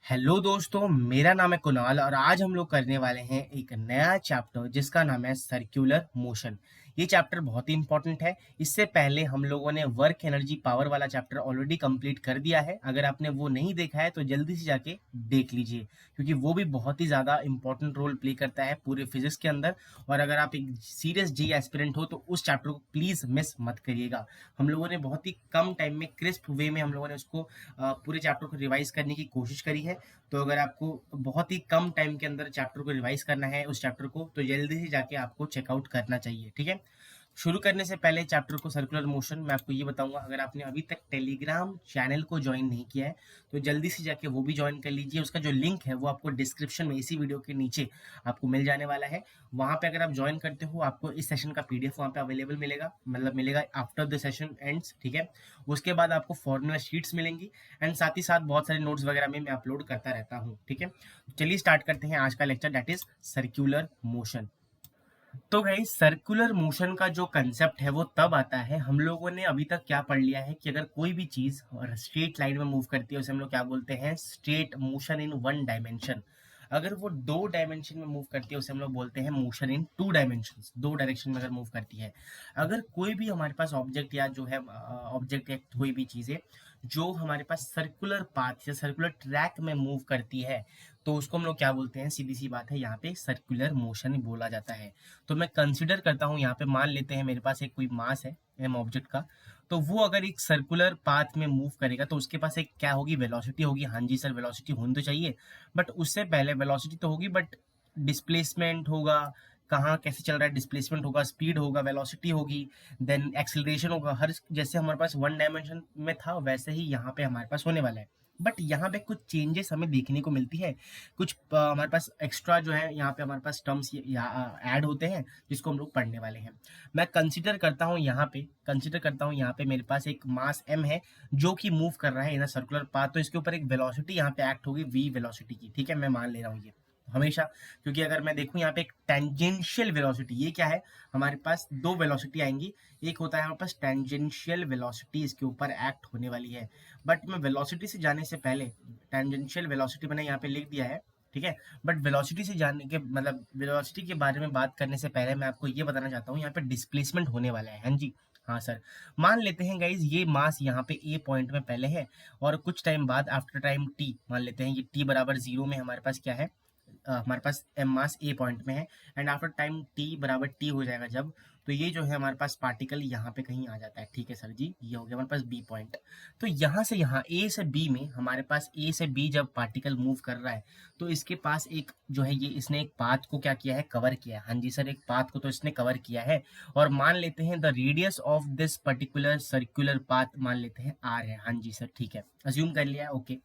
Hello दोस्तों, मेरा नाम है कुणाल और आज हम लोग करने वाले हैं एक नया चैप्टर जिसका नाम है सर्कुलर मोशन। ये चैप्टर बहुत ही इंपॉर्टेंट है। इससे पहले हम लोगों ने वर्क एनर्जी पावर वाला चैप्टर ऑलरेडी कंप्लीट कर दिया है। अगर आपने वो नहीं देखा है तो जल्दी से जाके देख लीजिए, क्योंकि वो भी बहुत ही ज़्यादा इंपॉर्टेंट रोल प्ले करता है पूरे फिजिक्स के अंदर। और अगर आप एक सीरियस जी एस्पिरेंट हो तो उस चैप्टर को प्लीज़ मिस मत करिएगा। हम लोगों ने बहुत ही कम टाइम में क्रिस्प वे में हम लोगों ने उसको पूरे चैप्टर को रिवाइज करने की कोशिश करी है। तो अगर आपको बहुत ही कम टाइम के अंदर चैप्टर को रिवाइज करना है उस चैप्टर को, तो जल्दी से जाके आपको चेकआउट करना चाहिए। ठीक है, शुरू करने से पहले चैप्टर को सर्कुलर मोशन मैं आपको ये बताऊंगा, अगर आपने अभी तक टेलीग्राम चैनल को ज्वाइन नहीं किया है तो जल्दी से जाके वो भी ज्वाइन कर लीजिए। उसका जो लिंक है वो आपको डिस्क्रिप्शन में इसी वीडियो के नीचे आपको मिल जाने वाला है। वहाँ पे अगर आप ज्वाइन करते हो आपको इस सेशन का पीडीएफ वहाँ पे अवेलेबल मिलेगा, मतलब मिलेगा आफ्टर द सेशन एंड्स। ठीक है, उसके बाद आपको फॉर्मूला शीट्स मिलेंगी एंड साथ ही साथ बहुत सारे नोट्स वगैरह में मैं अपलोड करता रहता हूँ। ठीक है, चलिए स्टार्ट करते हैं आज का lecture, that is circular motion. तो गाइस, सर्कुलर मोशन का जो कंसेप्ट है वो तब आता है, हम लोगों ने अभी तक क्या पढ़ लिया है कि अगर कोई भी चीज स्ट्रेट लाइन में मूव करती है उसे हम लोग क्या बोलते हैं, straight motion in one dimension. अगर वो दो डायमेंशन में मूव करती है उसे हम लोग बोलते हैं मोशन इन टू डायमेंशन, दो डायरेक्शन में अगर मूव करती है। अगर कोई भी हमारे पास ऑब्जेक्ट या जो है ऑब्जेक्ट या कोई भी चीजें जो हमारे पास सर्कुलर पाथ या सर्कुलर ट्रैक में मूव करती है तो उसको हम लोग क्या बोलते हैं, सीधी सी बात है, यहाँ पे सर्कुलर मोशन बोला जाता है। तो मैं कंसिडर करता हूँ, यहाँ पे मान लेते हैं मेरे पास एक कोई मास है एम ऑब्जेक्ट का, तो वो अगर एक सर्कुलर पाथ में मूव करेगा तो उसके पास एक क्या होगी, वेलोसिटी होगी। हाँ जी सर, वेलोसिटी होनी तो चाहिए, बट उससे पहले वेलोसिटी तो होगी, बट डिस्प्लेसमेंट होगा, कहाँ कैसे चल रहा है, डिस्प्लेसमेंट होगा, स्पीड होगा, वेलोसिटी होगी, देन एक्सेलरेशन होगा। हर जैसे हमारे पास वन डायमेंशन में था वैसे ही यहाँ पे हमारे पास होने वाला है। बट यहाँ पे कुछ चेंजेस हमें देखने को मिलती है। कुछ हमारे पास एक्स्ट्रा जो है यहाँ पे हमारे पास टर्म्स ऐड होते हैं जिसको हम लोग पढ़ने वाले हैं। मैं कंसिडर करता हूँ यहाँ पे मेरे पास एक मास m है जो कि मूव कर रहा है इन सर्कुलर पाथ। तो इसके ऊपर एक वेलोसिटी यहाँ पे एक्ट होगी v वेलोसिटी की। ठीक है, मैं मान ले रहा हूँ ये हमेशा, क्योंकि अगर मैं देखूं यहाँ पे एक टेंजेंशियल वेलोसिटी, ये क्या है, हमारे पास दो वेलोसिटी आएंगी। एक होता है हमारे पास टेंजेंशियल वेलोसिटी, इसके ऊपर एक्ट होने वाली है। बट मैं वेलोसिटी से जाने से पहले, टेंजेंशियल वेलोसिटी मैंने यहाँ पे लिख दिया है, ठीक है, बट वेलोसिटी से जानने के मतलब वेलोसिटी के बारे में बात करने से पहले मैं आपको ये बताना चाहता हूँ यहाँ पे डिस्प्लेसमेंट होने वाला है। हाँ जी, हाँ सर। मान लेते हैं गाइज ये मास यहाँ पे ए पॉइंट में पहले है और कुछ टाइम बाद आफ्टर टाइम टी, मान लेते हैं ये टी बराबर 0 में हमारे पास क्या है, हमारे पास एम मास ए पॉइंट में है एंड आफ्टर टाइम टी बराबर टी हो जाएगा जब, तो ये जो है हमारे पास पार्टिकल यहाँ पे कहीं आ जाता है। ठीक है सर जी, ये हो गया हमारे पास बी पॉइंट। तो यहाँ से यहाँ ए से बी में हमारे पास, ए से बी जब पार्टिकल मूव कर रहा है तो इसके पास एक जो है ये इसने एक पाथ को क्या किया है, कवर किया है। हाँ जी सर, एक पाथ को तो इसने कवर किया है। और मान लेते हैं the radius of this particular circular path मान लेते हैं आर है। हाँ जी सर, ठीक है, अज्यूम कर लिया, ओके।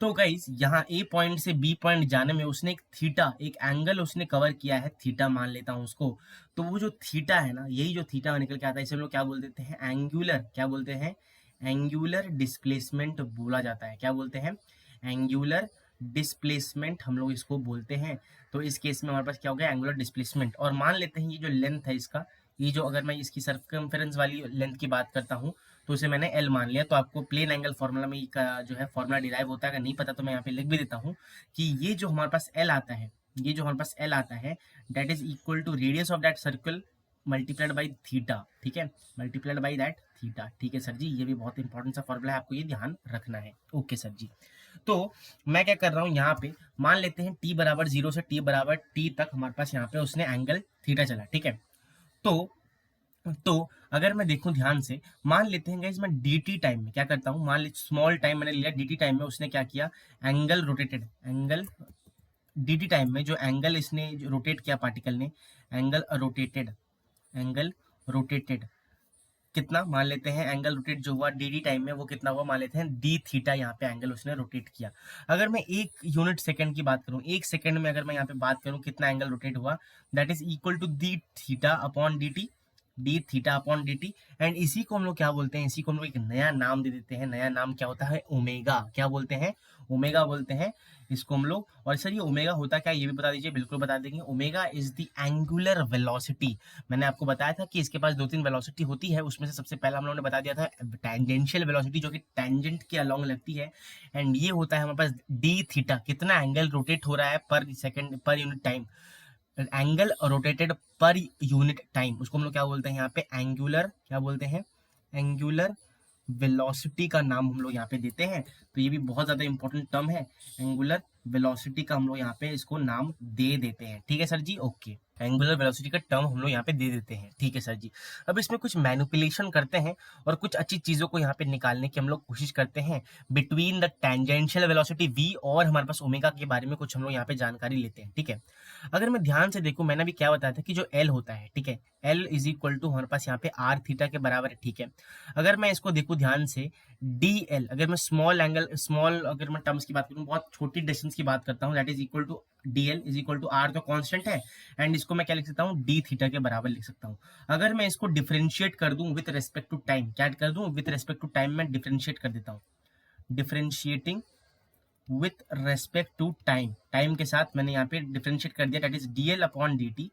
तो गाइस यहाँ ए पॉइंट से बी पॉइंट जाने में उसने एक थीटा, एक एंगल उसने कवर किया है, थीटा मान लेता हूँ उसको। तो वो जो थीटा है ना, यही जो थीटा निकल के आता है इसे हम लोग क्या बोल देते हैं, एंगुलर, क्या बोलते हैं, एंगुलर डिस्प्लेसमेंट बोला जाता है। क्या बोलते हैं, एंगुलर डिस्प्लेसमेंट हम लोग इसको बोलते हैं। तो इस केस में हमारे पास क्या हो गया, एंगुलर डिस्प्लेसमेंट। और मान लेते हैं ये जो लेंथ है इसका, ये जो अगर मैं इसकी सर्कमफेरेंस वाली लेंथ की बात करता हूँ तो उसे मैंने एल मान लिया। तो आपको प्लेन एंगल फॉर्मूला में का जो है फॉर्मूला डिराइव होता है, अगर नहीं पता तो मैं यहाँ पे लिख भी देता हूँ कि ये जो हमारे पास एल आता है, ये जो हमारे पास एल आता है that is equal to radius of that circle multiplied by theta. ठीक है, मल्टीप्लाइड बाई दैट थीटा। ठीक है सर जी, ये भी बहुत इंपॉर्टेंट सा फॉर्मूला है, आपको ये ध्यान रखना है। ओके सर जी। तो मैं क्या कर रहा हूँ यहाँ पे, मान लेते हैं टी बराबर 0 से टी बराबर टी तक हमारे पास यहाँ पे उसने एंगल थीटा चला। ठीक है, तो अगर मैं देखूं ध्यान से, मान लेते हैं गाइस मैं dt टाइम में क्या करता हूं, मान लीजिए स्मॉल टाइम मैंने लिया, dt टाइम में उसने क्या किया, angle rotated, angle dt time में जो एंगल इसने रोटेट किया पार्टिकल ने, एंगल रोटेटेड, एंगल रोटेटेड कितना, मान लेते हैं एंगल रोटेट जो हुआ डी टाइम में वो कितना हुआ, मान लेते हैं डी थीटा, यहाँ पे एंगल उसने रोटेट किया। अगर मैं एक यूनिट सेकंड की बात करूं, एक सेकंड में अगर मैं यहाँ पे बात करूं कितना एंगल रोटेट हुआ, that is equal to D theta upon D T. D theta upon D T. And इसी को हम लोग क्या बोलते हैं, इसी को हम लोग एक नया नाम दे देते हैं। नया नाम क्या होता है, ओमेगा। क्या बोलते हैं, ओमेगा बोलते हैं इसको हम लोग। और सर ये ओमेगा होता क्या है ये भी बता दीजिए। बिल्कुल बता देंगे। Omega is the angular velocity. मैंने आपको बताया था कि इसके पास 2-3 वेलोसिटी होती है, उसमें से सबसे पहला हम लोगों ने बता दिया था टेंजेंशियल वेलोसिटी, जो कि टेंजेंट के अलोंग लगती है। एंड ये होता है हमारे पास डी थीटा, कितना एंगल रोटेट हो रहा है पर सेकंड पर यूनिट टाइम, एंगल रोटेटेड पर यूनिट टाइम, उसको हम लोग क्या बोलते हैं यहाँ पे, एंगुलर, क्या बोलते हैं, एंगुलर वेलोसिटी का नाम हम लोग यहाँ पे देते हैं। तो ये भी बहुत ज्यादा इंपॉर्टेंट टर्म है, एंगुलर वेलोसिटी का हम लोग यहाँ पे इसको नाम दे देते हैं। ठीक है सर जी, ओके। एंगुलर वेलोसिटी का टर्म हम लोग यहाँ पे दे देते हैं। ठीक है सर जी। अब इसमें कुछ मैनिपुलेशन करते हैं और कुछ अच्छी चीजों को यहाँ पे निकालने की हम लोग कोशिश करते हैं between the tangential velocity v और हमारे पास ओमेगा के बारे में कुछ हम लोग यहाँ पे जानकारी लेते हैं। ठीक है, अगर मैं ध्यान से देखूं, मैंने भी क्या बताया था कि जो L होता है, ठीक है, L इज इक्वल टू हमारे पास यहाँ पे r थीटा के बराबर है। ठीक है, अगर मैं इसको देखूं ध्यान से, dl, अगर मैं स्मॉल एंगल, स्मॉल अगर मैं टर्म्स की बात करूं, बहुत छोटी डिस्टेंस की बात करता हूं, that is equal to dl is equal to r, तो कांस्टेंट है। एंड इसको मैं क्या लिख सकता हूँ, d थीटा के बराबर लिख सकता हूँ। अगर मैं इसको डिफरेंशिएट कर दूं विथ रेस्पेक्ट टू टाइम, क्या कर दूं, विथ रेस्पेक्ट टू टाइम मैं डिफरेंशिएट कर देता हूँ, differentiating with respect to time, time के साथ मैंने यहाँ पे डिफरेंशिएट कर दिया, that is dl upon dt,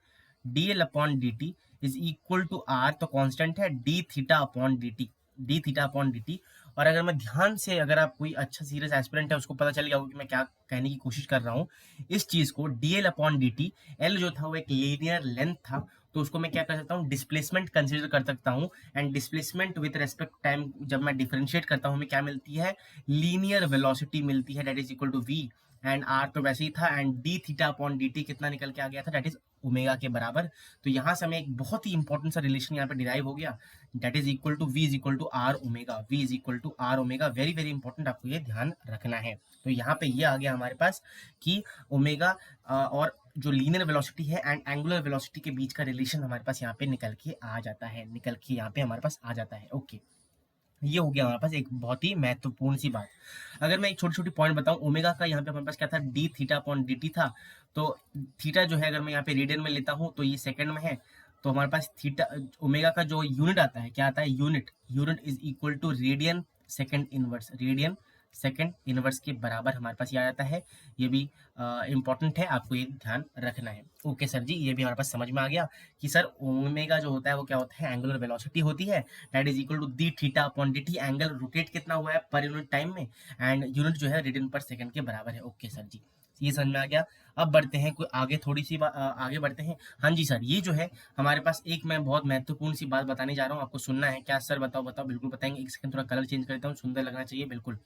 dl upon dt is equal to r, तो कांस्टेंट है, d theta upon dt, d theta upon dt। और अगर मैं ध्यान से, अगर आप कोई अच्छा सीरियस एस्पिरेंट है, उसको पता चल गया होगा कि मैं क्या कहने की कोशिश कर रहा हूँ, इस चीज को dl अपॉन dt, l जो था वो एक लीनियर लेंथ था, तो उसको मैं क्या कर सकता हूँ, डिस्प्लेसमेंट कंसीडर कर सकता हूँ। And displacement with respect time जब मैं डिफरेंशिएट करता हूँ, हमें क्या मिलती है, लीनियर वेलोसिटी मिलती है, that is equal to v। And r तो वैसे ही था, and d theta upon dt कितना निकल के आ गया था, दैट इज ओमेगा के बराबर। तो यहाँ से हमें एक बहुत ही इंपॉर्टेंट सा रिलेशन यहाँ पे डिराइव हो गया, that is equal to v is equal to r omega, v is equal to r omega. Very very important, आपको ये ध्यान रखना है। तो यहाँ पे ये आ गया हमारे पास कि ओमेगा और जो लीनियर वेलोसिटी है एंड एंगुलर वेलोसिटी के बीच का रिलेशन हमारे पास यहाँ पे निकल के आ जाता है, निकल के यहाँ पे हमारे पास आ जाता है। ओके, ये हो गया हमारे पास एक बहुत ही महत्वपूर्ण सी बात। अगर मैं एक छोटी छोटी पॉइंट बताऊं, ओमेगा का यहाँ पे हमारे पास क्या था, D theta upon D T था। तो थीटा जो है अगर मैं यहाँ पे रेडियन में लेता हूँ तो ये सेकंड में है, तो हमारे पास थीटा, ओमेगा का जो यूनिट आता है, क्या आता है, unit, unit is equal to radian second inverse, radian second inverse के बराबर हमारे पास ये आ जाता है। ये भी इंपॉर्टेंट है, आपको ये ध्यान रखना है। ओके सर जी, ये भी हमारे पास समझ में आ गया कि सर ओमेगा जो होता है वो क्या होता है, एंगुलर वेलोसिटी होती है, that is equal to D theta upon D T. Angle rotate कितना हुआ है पर यूनिट टाइम में, एंड यूनिट जो है रेडियन पर सेकंड के बराबर है। ओके सर जी, ये समझ में आ गया। अब बढ़ते हैं कोई आगे, थोड़ी सी आगे बढ़ते हैं। हाँ जी सर, ये जो है हमारे पास एक मैं बहुत महत्वपूर्ण सी बात बताने जा रहा हूँ, आपको सुनना है क्या सर, बताओ बताओ, बिल्कुल बताएंगे। एक सेकंड थोड़ा कलर चेंज करता हूँ, सुंदर लगना चाहिए बिल्कुल।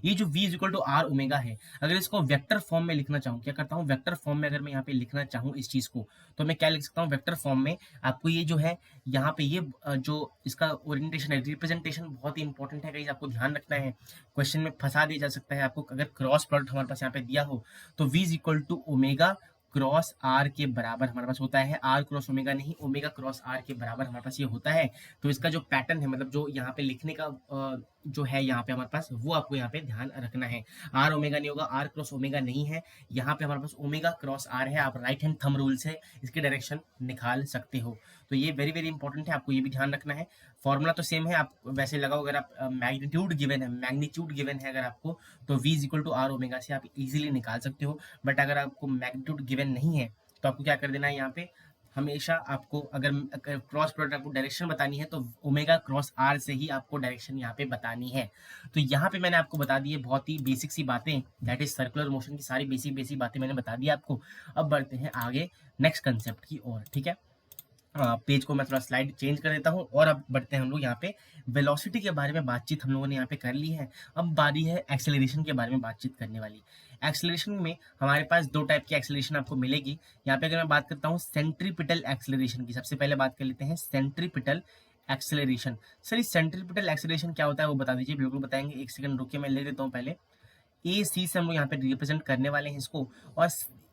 ये जो v is equal to are omega है, अगर इसको वेक्टर फॉर्म में लिखना चाहूँ, क्या करता हूँ, वेक्टर फॉर्म में अगर मैं यहाँ पे लिखना चाहूँ इस चीज को, तो मैं क्या लिख सकता हूँ, वेक्टर फॉर्म में। आपको ये जो है यहाँ पे ये जो इसका ओरिएंटेशन है, रिप्रेजेंटेशन बहुत ही इंपॉर्टेंट है, कहीं आपको ध्यान रखना है, क्वेश्चन में फंसा दिया जा सकता है आपको। अगर क्रॉस प्रोडक्ट हमारे पास यहाँ पे दिया हो तो v is equal to omega cross R के बराबर हमारे पास होता है, आर क्रॉस ओमेगा नहीं, ओमेगा क्रॉस आर के बराबर हमारे पास ये होता है। तो इसका जो पैटर्न है, मतलब जो यहाँ पे लिखने का जो है यहाँ पे हमारे पास, वो आपको यहाँ पे ध्यान रखना है। आर ओमेगा नहीं होगा, आर क्रॉस ओमेगा नहीं है, यहाँ पे हमारे पास ओमेगा क्रॉस आर है। आप राइट हैंड थंब रूल से इसकी डायरेक्शन निकाल सकते हो। तो ये वेरी वेरी इंपॉर्टेंट है, आपको ये भी ध्यान रखना है। फॉर्मूला तो सेम है, आप वैसे लगाओ, अगर आप मैग्नीट्यूड गिवन है, मैग्नीट्यूड गिवन है अगर आपको, तो v is equal to are omega से आप इजीली निकाल सकते हो। बट अगर आपको मैग्नीट्यूड गिवन नहीं है तो आपको क्या कर देना है, यहाँ पे हमेशा आपको अगर क्रॉस प्रोडक्ट आपको डायरेक्शन बतानी है तो ओमेगा क्रॉस आर से ही आपको डायरेक्शन यहाँ पे बतानी है। तो यहाँ पे मैंने आपको बता दी है बहुत ही बेसिक सी बातें, दैट इज सर्कुलर मोशन की सारी बेसिक बेसिक बातें मैंने बता दी आपको। अब बढ़ते हैं आगे नेक्स्ट कंसेप्ट की ओर, ठीक है। पेज को मैं थोड़ा स्लाइड चेंज कर देता हूँ और अब बढ़ते हैं हम लोग यहाँ पे वेलोसिटी के बारे में बातचीत हम लोगों ने यहाँ पे कर ली है। अब बारी है एक्सेलरेशन के बारे में बातचीत करने वाली। एक्सेलरेशन में हमारे पास दो टाइप की एक्सेलरेशन आपको मिलेगी। यहाँ पे अगर मैं बात करता हूँ सेंट्रीपिटल एक्सेलरेशन की, सबसे पहले बात कर लेते हैं सेंट्रीपिटल एक्सेलरेशन। सर इस सेंट्रीपिटल एक्सेलरेशन क्या होता है वो बता दीजिए। बिल्कुल बताएंगे, एक सेकंड रुकिए, मैं ले देता हूँ पहले। ए सी से हम लोग यहाँ पे रिप्रेजेंट करने वाले हैं इसको। और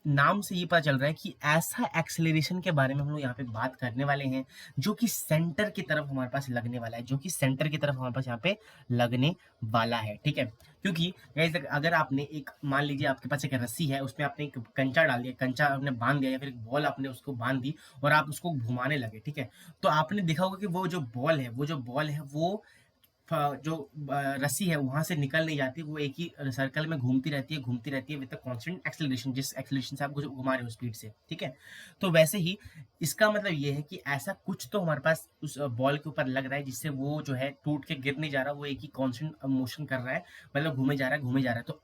नाम से ये पता चल रहा है कि ऐसा एक्सेलरेशन के बारे में हम लोग यहाँ पे बात करने वाले हैं जो कि सेंटर की तरफ हमारे पास लगने वाला है, जो कि सेंटर की तरफ हमारे पास यहाँ पे लगने वाला है, ठीक है। क्योंकि गाइस अगर आपने एक, मान लीजिए आपके पास एक रस्सी है, उसमें आपने एक कंचा डाल दिया, कंचा आपने बांध दिया, या फिर एक बॉल आपने उसको बांध दी और आप उसको घुमाने लगे, ठीक है। तो आपने देखा होगा कि वो जो बॉल है वो जो रस्सी है वहां से निकल नहीं जाती, वो एक ही सर्कल में घूमती रहती है विद कांस्टेंट एक्सेलरेशन, जिस एक्सेलरेशन से आप घुमा रहे हो स्पीड से, ठीक है। तो वैसे ही इसका मतलब ये है कि ऐसा कुछ तो हमारे पास उस बॉल के ऊपर लग रहा है जिससे वो जो है टूट के गिर नहीं जा रहा, वो एक ही कांस्टेंट मोशन कर रहा है, मतलब घूमे जा रहा है। तो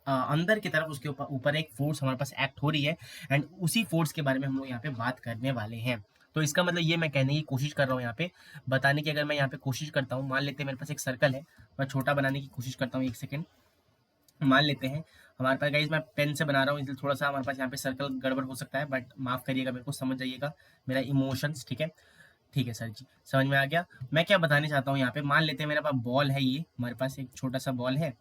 अंदर की तरफ उसके ऊपर एक फोर्स हमारे पास एक्ट हो रही है, एंड उसी फोर्स के बारे में हम लोग यहाँ पे बात करने वाले हैं। तो इसका मतलब ये मैं कहने की कोशिश कर रहा हूँ यहाँ पे बताने की, अगर मैं यहाँ पे कोशिश करता हूँ, मान लेते हैं मेरे पास एक सर्कल है, मैं छोटा बनाने की कोशिश करता हूँ, एक सेकेंड। मान लेते हैं हमारे पास, गाइस मैं पेन से बना रहा हूँ इसलिए थोड़ा सा हमारे पास यहाँ पे सर्कल गड़बड़ हो सकता है, बट माफ करिएगा, मेरे को समझ जाइएगा मेरा इमोशंस, ठीक है। ठीक है सर जी, समझ में आ गया। मैं क्या बताने चाहता हूँ यहाँ पे, मान लेते हैं मेरे पास बॉल है, ये हमारे पास एक छोटा सा बॉल है।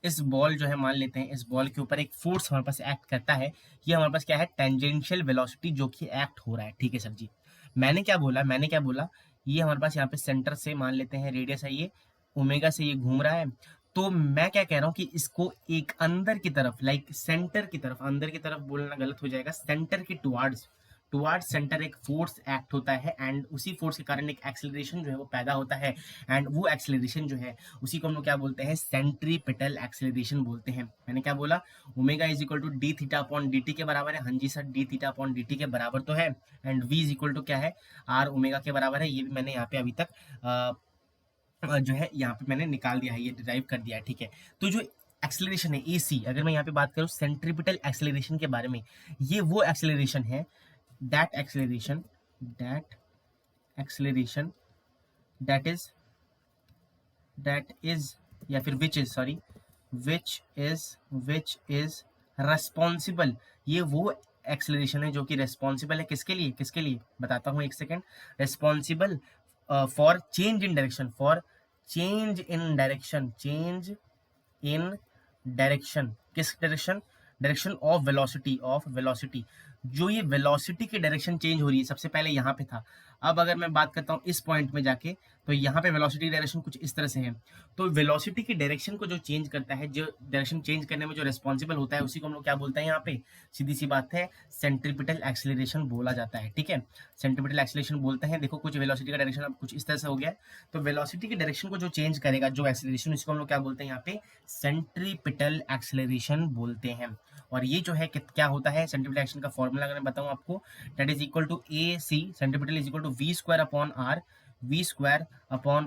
इस बॉल जो है, मान लेते हैं इस बॉल के ऊपर एक फोर्स हमारे पास एक्ट करता है। ये हमारे पास क्या है, टेंजेंशियल वेलोसिटी जो कि एक्ट हो रहा है, ठीक है सर जी। मैंने क्या बोला, ये हमारे पास यहाँ पे सेंटर से, मान लेते हैं रेडियस है ये, ओमेगा से ये घूम रहा है। तो मैं क्या कह रहा हूँ कि इसको एक अंदर की तरफ, लाइक सेंटर की तरफ, अंदर की तरफ बोलना गलत हो जाएगा, सेंटर की टुवार्ड्स, टुवार्ड्स सेंटर एक फोर्स एक्ट होता है, एंड उसी फोर्स के कारण एक एक्सेलरेशन जो है वो पैदा होता है। एंड वो एक्सेलरेशन जो है उसी को हम लोग क्या बोलते हैं, सेंट्रीपिटल एक्सेलरेशन बोलते हैं। मैंने क्या बोला, omega is equal to D theta upon D t के बराबर है। हाँ जी sir, d theta upon D t के बराबर तो है। And v is equal to क्या है, आर ओमेगा के बराबर है। ये भी मैंने यहाँ पे अभी तक जो है यहाँ पे मैंने निकाल दिया है, ये डिराइव कर दिया है, ठीक है। तो जो एक्सेलरेशन है ए सी, अगर मैं यहाँ पे बात करूँ सेंट्रीपिटल एक्सेलरेशन के बारे में, ये वो एक्सेलरेशन है, that acceleration that is या फिर which is responsible, ये वो एक्सेलरेशन है जो कि रेस्पॉन्सिबल है किसके लिए बताता हूँ, एक second. Responsible for change in direction, किस डायरेक्शन, डायरेक्शन ऑफ वेलोसिटी। जो ये वेलोसिटी की डायरेक्शन चेंज हो रही है, सबसे पहले यहाँ पे था, अब अगर मैं बात करता हूँ इस पॉइंट में जाके, तो यहाँ पे वेलोसिटी डायरेक्शन कुछ इस तरह से है। तो वेलोसिटी की डायरेक्शन को जो चेंज करता है, जो डायरेक्शन चेंज करने में जो रेस्पॉन्सिबल होता है, उसी को हम लोग क्या बोलते हैं यहाँ पे, सीधी सी बात है, सेंट्रीपिटल एक्सेलरेशन बोला जाता है, ठीक है। सेंट्रीपिटल एक्सेलरेशन बोलते हैं। देखो कुछ वेलोसिटी का डायरेक्शन अब कुछ इस तरह से हो गया, तो वेलोसिटी की डायरेक्शन को जो चेंज करेगा, जो एक्सेलरेशन, इसको हम लोग क्या बोलते हैं यहाँ पे, सेंट्रीपिटल एक्सेलरेशन बोलते हैं। और ये जो है क्या होता है, सेंट्रीपिटल एक्सेलरेशन का फॉर्मूला अगर मैं बताऊं आपको, that is equal to a c, centripetal is equal to v square upon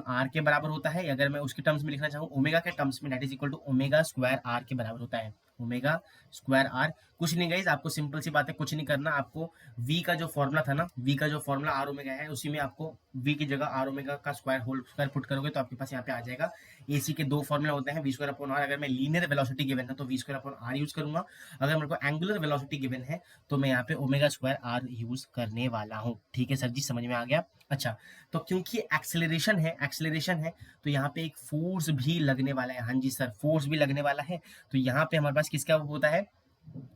r के बराबर होता है। अगर मैं उसके टर्म्स में लिखना चाहूँ ओमेगा के टर्म्स में, that is equal to omega square r के बराबर होता है, ओमेगा स्क्वायर आर। कुछ नहीं गाइस, आपको सिंपल सी बात है, कुछ नहीं करना आपको। वी का जो फॉर्मूला था ना, वी का जो फॉर्मूला आर ओमेगा है, उसी में आपको वी की जगह आर ओमेगा का स्क्वायर होल स्क्वायर पुट करोगे तो आपके पास यहाँ पे आ जाएगा। एसी के दो फॉर्मूला होते हैं, वी स्क्वायर अपॉन आर। अगर मैं लीनियर वेलोसिटी गिवन है तो v square upon r use करूंगा। अगर मेरे को एंगुलर वेलोसिटी गिवन है तो मैं यहाँ पे ओमेगा स्क्वायर आर यूज करने वाला हूँ, ठीक है सर जी, समझ में आ गया। अच्छा, तो क्योंकि एक्सेलरेशन है तो यहाँ पे एक फोर्स भी लगने वाला है। हाँ जी सर, फोर्स भी लगने वाला है। तो यहाँ पे हमारे पास किसका होता है,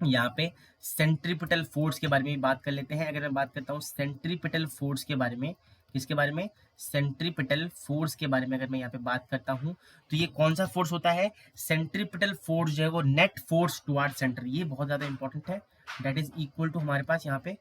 यहाँ पे सेंट्रीपिटल फोर्स के बारे में भी बात कर लेते हैं। अगर मैं बात करता हूँ सेंट्रीपिटल फोर्स के बारे में, किसके बारे में, सेंट्रीपिटल फोर्स के बारे में अगर मैं यहाँ पे बात करता हूँ, तो ये कौन सा फोर्स होता है, सेंट्रीपिटल फोर्स जो है वो नेट फोर्स टुवर्ड सेंटर, ये बहुत ज्यादा इंपॉर्टेंट है। दैट इज इक्वल टू हमारे पास यहाँ पे,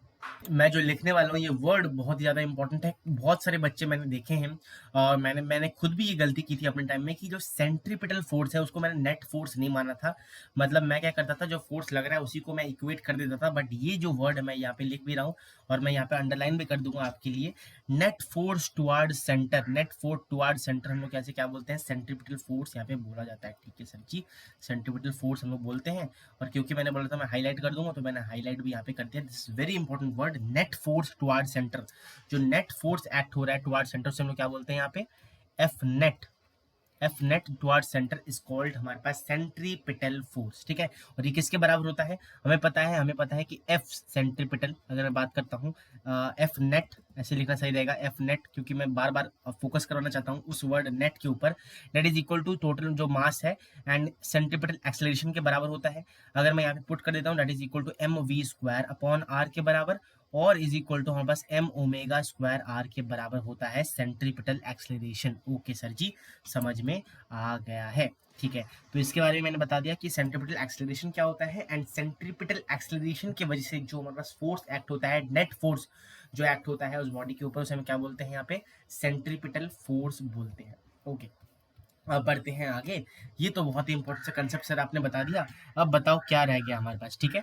मैं जो लिखने वाला हूँ ये वर्ड बहुत ही ज्यादा इंपॉर्टेंट है। बहुत सारे बच्चे मैंने देखे हैं, और मैंने खुद भी ये गलती की थी अपने टाइम में, कि जो सेंट्रीपिटल फोर्स है उसको मैंने नेट फोर्स नहीं माना था। मतलब मैं क्या करता था, जो फोर्स लग रहा है उसी को मैं इक्वेट कर देता था। बट ये जो वर्ड है मैं यहाँ पे लिख भी रहा हूँ, और मैं यहाँ पे अंडरलाइन भी कर दूंगा आपके लिए, net force toward centre, net force toward centre हम लोग कैसे क्या बोलते हैं, सेंट्रीपिटल फोर्स यहाँ पे बोला जाता है, ठीक है सर जी, सेंट्रीपिटल फोर्स हम लोग बोलते हैं। और क्योंकि मैंने बोला था मैं हाईलाइट कर दूंगा, तो मैंने हाईलाइट भी यहाँ पे कर दिया। This is very important word, net force toward centre. जो नेट फोर्स एक्ट हो रहा है टुवर्ड सेंटर से हम लोग क्या बोलते हैं यहाँ पे, F net, F net toward centre is called हमारे पास सेंट्रीपिटल फोर्स, ठीक है। और ये किसके बराबर होता है, हमें पता है कि एफ सेंट्रीपिटल, अगर मैं बात करता हूँ एफ नेट, ऐसे लिखना सही रहेगा एफ नेट, क्योंकि मैं बार बार फोकस करवाना चाहता हूँ उस वर्ड नेट के ऊपर, that is equal to total जो मास है एंड सेंट्रीपिटल एक्सेलरेशन के बराबर होता है। अगर मैं यहाँ पे पुट कर देता हूँ that is equal to m v square upon r के बराबर, और इज इक्वल टू हमारे पास एम ओमेगा स्क्वायर आर के बराबर होता है सेंट्रीपिटल एक्सेलरेशन। ओके सर जी, समझ में आ गया है, ठीक है। तो इसके बारे में मैंने बता दिया कि सेंट्रीपिटल एक्सेलरेशन क्या होता है, एंड सेंट्रीपिटल एक्सेलरेशन की वजह से जो हमारे पास फोर्स एक्ट होता है, नेट फोर्स जो एक्ट होता है उस बॉडी के ऊपर, उसे हम क्या बोलते हैं यहाँ पे, सेंट्रीपिटल फोर्स बोलते हैं। ओके, अब बढ़ते हैं आगे। ये तो बहुत ही इंपॉर्टेंट सा कंसेप्ट सर आपने बता दिया, अब बताओ क्या रह गया हमारे पास, ठीक है।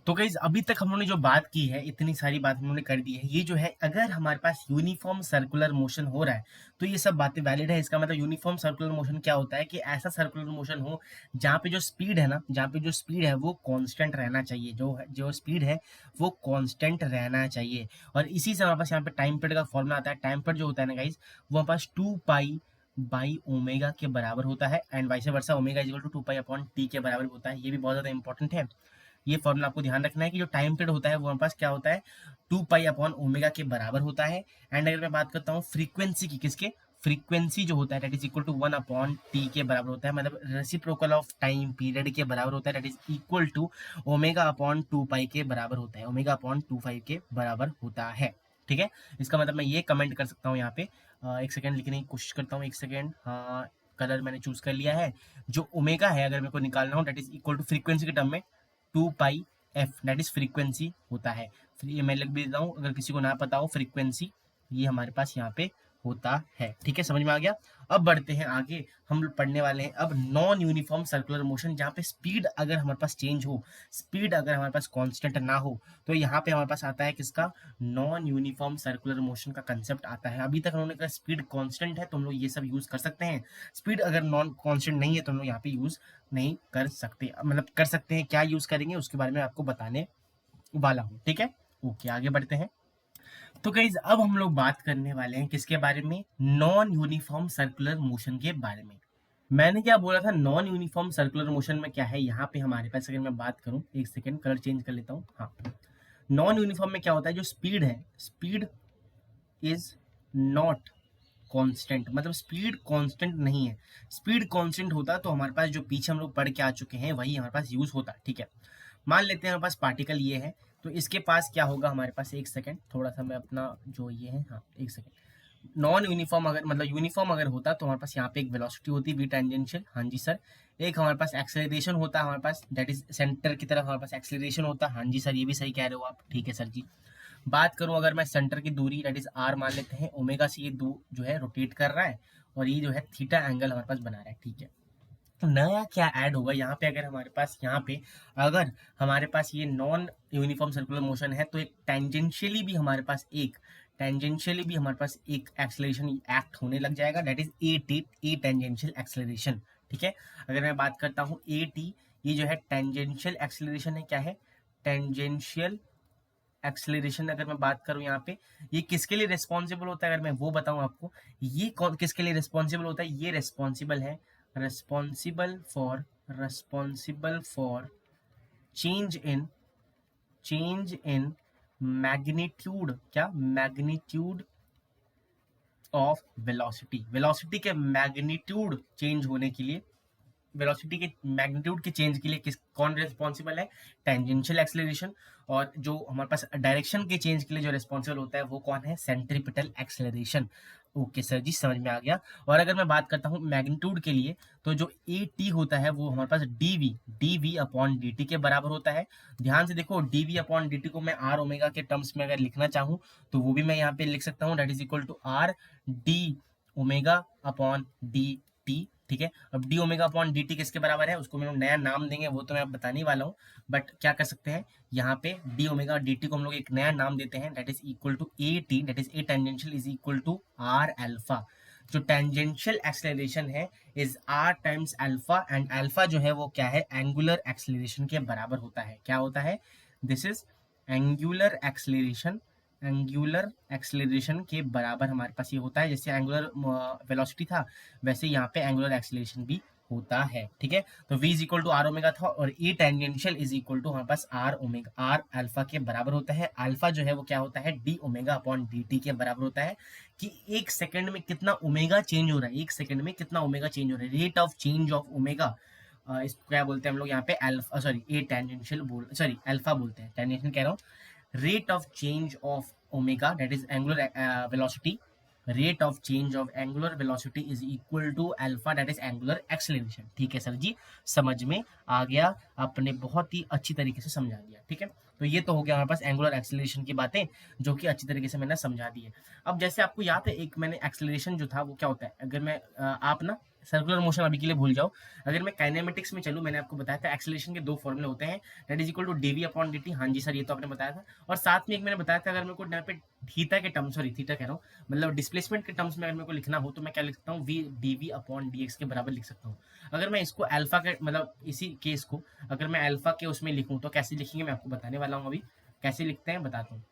तो गाइज अभी तक हम लोगों ने जो बात की है, इतनी सारी बात हम लोगों ने कर दी है, ये जो है अगर हमारे पास यूनिफॉर्म सर्कुलर मोशन हो रहा है तो ये सब बातें वैलिड है। इसका मतलब यूनिफॉर्म सर्कुलर मोशन क्या होता है कि ऐसा सर्कुलर मोशन हो जहाँ पे जो स्पीड है ना, जहाँ पे जो स्पीड है वो कांस्टेंट रहना चाहिए, जो स्पीड है वो कांस्टेंट रहना चाहिए। और इसी से हमारे पास यहाँ पे टाइम पीरियड का फॉर्मूला आता है। टाइम पीरियड जो होता है ना गाइज, वो हमारे पास 2 पाई बाई ओमेगा के बराबर होता है, and vice versa omega equal to 2 pi upon t के बराबर होता है। ये भी बहुत ज़्यादा इंपॉर्टेंट है, ये फॉर्मूला आपको ध्यान रखना है कि जो टाइम पीरियड होता है वो हमारे पास क्या होता है, 2 पाई अपॉन ओमेगा के बराबर होता है। एंड अगर मैं बात करता हूँ फ्रीक्वेंसी की, किसके, फ्रीक्वेंसी जो होता है that is equal to 1 upon t के बराबर होता है, मतलब रेसिप्रोकल ऑफ टाइम पीरियड के बराबर होता है, that is equal to omega upon 2 pi के बराबर होता है, ओमेगा अपॉन 2 पाई के बराबर होता है, ठीक है। इसका मतलब मैं ये कमेंट कर सकता हूँ यहाँ पे, एक सेकेंड लिखने की कोशिश करता हूँ, एक सेकेंड, हाँ कलर मैंने चूज कर लिया है। जो ओमेगा है अगर मेरे को निकालना हो that is equal to frequency के टर्म में 2 pi f, that is frequency होता है। फिर ये मैं लिख भी देता हूँ अगर किसी को ना पता हो, फ्रीक्वेंसी ये हमारे पास यहाँ पे होता है, ठीक है, समझ में आ गया। अब बढ़ते हैं आगे, हम लोग पढ़ने वाले हैं अब नॉन यूनिफॉर्म सर्कुलर मोशन, जहाँ पे स्पीड अगर हमारे पास चेंज हो, स्पीड अगर हमारे पास कांस्टेंट ना हो, तो यहाँ पे हमारे पास आता है किसका, नॉन यूनिफॉर्म सर्कुलर मोशन का कंसेप्ट आता है। अभी तक हमने कहा स्पीड कांस्टेंट है तो हम लोग ये सब यूज कर सकते हैं, स्पीड अगर नॉन कांस्टेंट नहीं है तो हम लोग यहाँ पे यूज नहीं कर सकते, मतलब कर सकते हैं, क्या यूज करेंगे उसके बारे में आपको बताने वाला हूँ, ठीक है। ओके, आगे बढ़ते हैं। तो गाइज अब हम लोग बात करने वाले हैं किसके बारे में, नॉन यूनिफॉर्म सर्कुलर मोशन के बारे में। मैंने क्या बोला था, नॉन यूनिफॉर्म सर्कुलर मोशन में क्या है, यहाँ पे हमारे पास अगर मैं बात करूँ, एक सेकेंड कलर चेंज कर लेता हूँ, हाँ। नॉन यूनिफॉर्म में क्या होता है, जो स्पीड है, स्पीड इज नॉट कांस्टेंट, मतलब स्पीड कांस्टेंट नहीं है। स्पीड कांस्टेंट होता तो हमारे पास जो पीछे हम लोग पढ़ के आ चुके हैं वही हमारे पास यूज होता, ठीक है। मान लेते हैं हमारे पास पार्टिकल ये है, तो इसके पास क्या होगा हमारे पास, एक सेकेंड थोड़ा सा मैं अपना जो ये है, हाँ एक सेकेंड, नॉन यूनिफॉर्म अगर मतलब यूनिफॉर्म अगर होता तो हमारे पास यहाँ पे एक वेलोसिटी होती वी टेंजेंशियल, हाँ जी सर। एक हमारे पास एक्सेलरेशन होता हमारे पास, दैट इज सेंटर की तरफ हमारे पास एक्सेलरेशन होता, हाँ जी सर, ये भी सही कह रहे हो आप, ठीक है सर जी। बात करूं अगर मैं सेंटर की दूरी दैट इज आर मान लेते हैं, ओमेगा से ये जो है रोटेट कर रहा है, और ये जो है थीटा एंगल हमारे पास बना रहा है, ठीक है। तो नया क्या ऐड होगा यहाँ पे, अगर हमारे पास यहाँ पे अगर हमारे पास ये नॉन यूनिफॉर्म सर्कुलर मोशन है, तो एक टेंजेंशियली भी हमारे पास एक एक्सेलरेशन एक्ट होने लग जाएगा, that is a tangential acceleration, ठीक है। अगर मैं बात करता हूँ ए टी, ये जो है टेंजेंशियल एक्सेलरेशन है, क्या है, टेंजेंशियल एक्सेलरेशन। अगर मैं बात करूं यहाँ पे, ये किसके लिए रिस्पॉन्सिबल होता है, अगर मैं वो बताऊं आपको, ये कौन किसके लिए रिस्पॉन्सिबल होता है, ये responsible for change in magnitude, क्या, मैग्नीट्यूड ऑफ वेलोसिटी के मैग्नीट्यूड चेंज होने के लिए, वेलोसिटी के मैग्नीट्यूड के चेंज के लिए कौन रिस्पॉन्सिबल है, टेंजेंशियल एक्सेलरेशन। और जो हमारे पास डायरेक्शन के चेंज के लिए जो रिस्पॉन्सिबल होता है वो कौन है, सेंट्रीपिटल एक्सेलरेशन। ओके सर जी, समझ में आ गया। और अगर मैं बात करता हूँ मैग्नीट्यूड के लिए, तो जो ए टी होता है वो हमारे पास d v upon D t के बराबर होता है। ध्यान से देखो, d v upon D t को मैं आर ओमेगा के टर्म्स में अगर लिखना चाहूँ तो वो भी मैं यहाँ पे लिख सकता हूँ, that is equal to r d omega upon D t, ठीक है। अब d omega upon D t किसके बराबर है, उसको हम नया नाम देंगे, वो तो मैं बताने वाला हूँ। बट क्या कर सकते हैं, यहाँ पे डी ओमेगा डी टी को हम लोग एक नया नाम देते हैं, that is equal to a t, that is a tangential is equal to r alpha. जो टेंजेंशियल एक्सेलरेशन है is r times alpha, and alpha जो है वो क्या है, एंगुलर एक्सेलरेशन के बराबर होता है, क्या होता है, this is angular acceleration angular acceleration के बराबर हमारे पास ये होता है। जैसे एंगुलर वेलोसिटी था वैसे यहाँ पे एंगुलर एक्सेलरेशन भी होता है, ठीक है। तो v is equal to are omega था और a tangential is equal to हमारे पास आर ओमेगा आर अल्फा के बराबर होता है। अल्फा जो है वो क्या होता है, d omega upon D t के बराबर होता है कि एक सेकंड में कितना ओमेगा चेंज हो रहा है, एक सेकंड में कितना ओमेगा चेंज हो रहा है, rate of change of omega. इसको क्या बोलते हैं हम लोग यहाँ पे अल्फा, सॉरी ए टेंजेंशियल बोल, सॉरी अल्फा बोलते हैं, टेंजेंशियल कह रहा हूँ। Rate of change of omega that is angular velocity, rate of change of angular velocity is equal to alpha that is angular acceleration. ठीक है सर जी, समझ में आ गया, आपने बहुत ही अच्छी तरीके से समझा दिया, ठीक है। तो ये तो हो गया हमारे पास एंगुलर एक्सेलरेशन की बातें जो कि अच्छी तरीके से मैंने समझा दी है। अब जैसे आपको याद है एक मैंने एक्सेलरेशन जो था वो क्या होता है, अगर मैं आप ना सर्कुलर मोशन अभी के लिए भूल जाओ, अगर मैं काइनेमेटिक्स में चलूँ, मैंने आपको बताया था एक्सेलरेशन के दो फॉर्मूले होते हैं, that is equal to d v upon D t. हाँ जी सर, ये तो आपने बताया था। और साथ में एक मैंने बताया था, अगर मेरे को यहाँ पे थीटा के टर्म, सॉरी थीटा कह रहा हूँ, मतलब डिस्प्लेसमेंट के टर्म्स में अगर मेरे को लिखना हो तो मैं क्या लिख सकता हूँ, v d v upon d x के बराबर लिख सकता हूँ। अगर मैं इसको अल्फा के, मतलब इसी केस को अगर मैं अल्फा के उसमें लिखूँ तो कैसे लिखेंगे मैं आपको बताने वाला हूँ। अभी कैसे लिखते हैं बताता हूँ।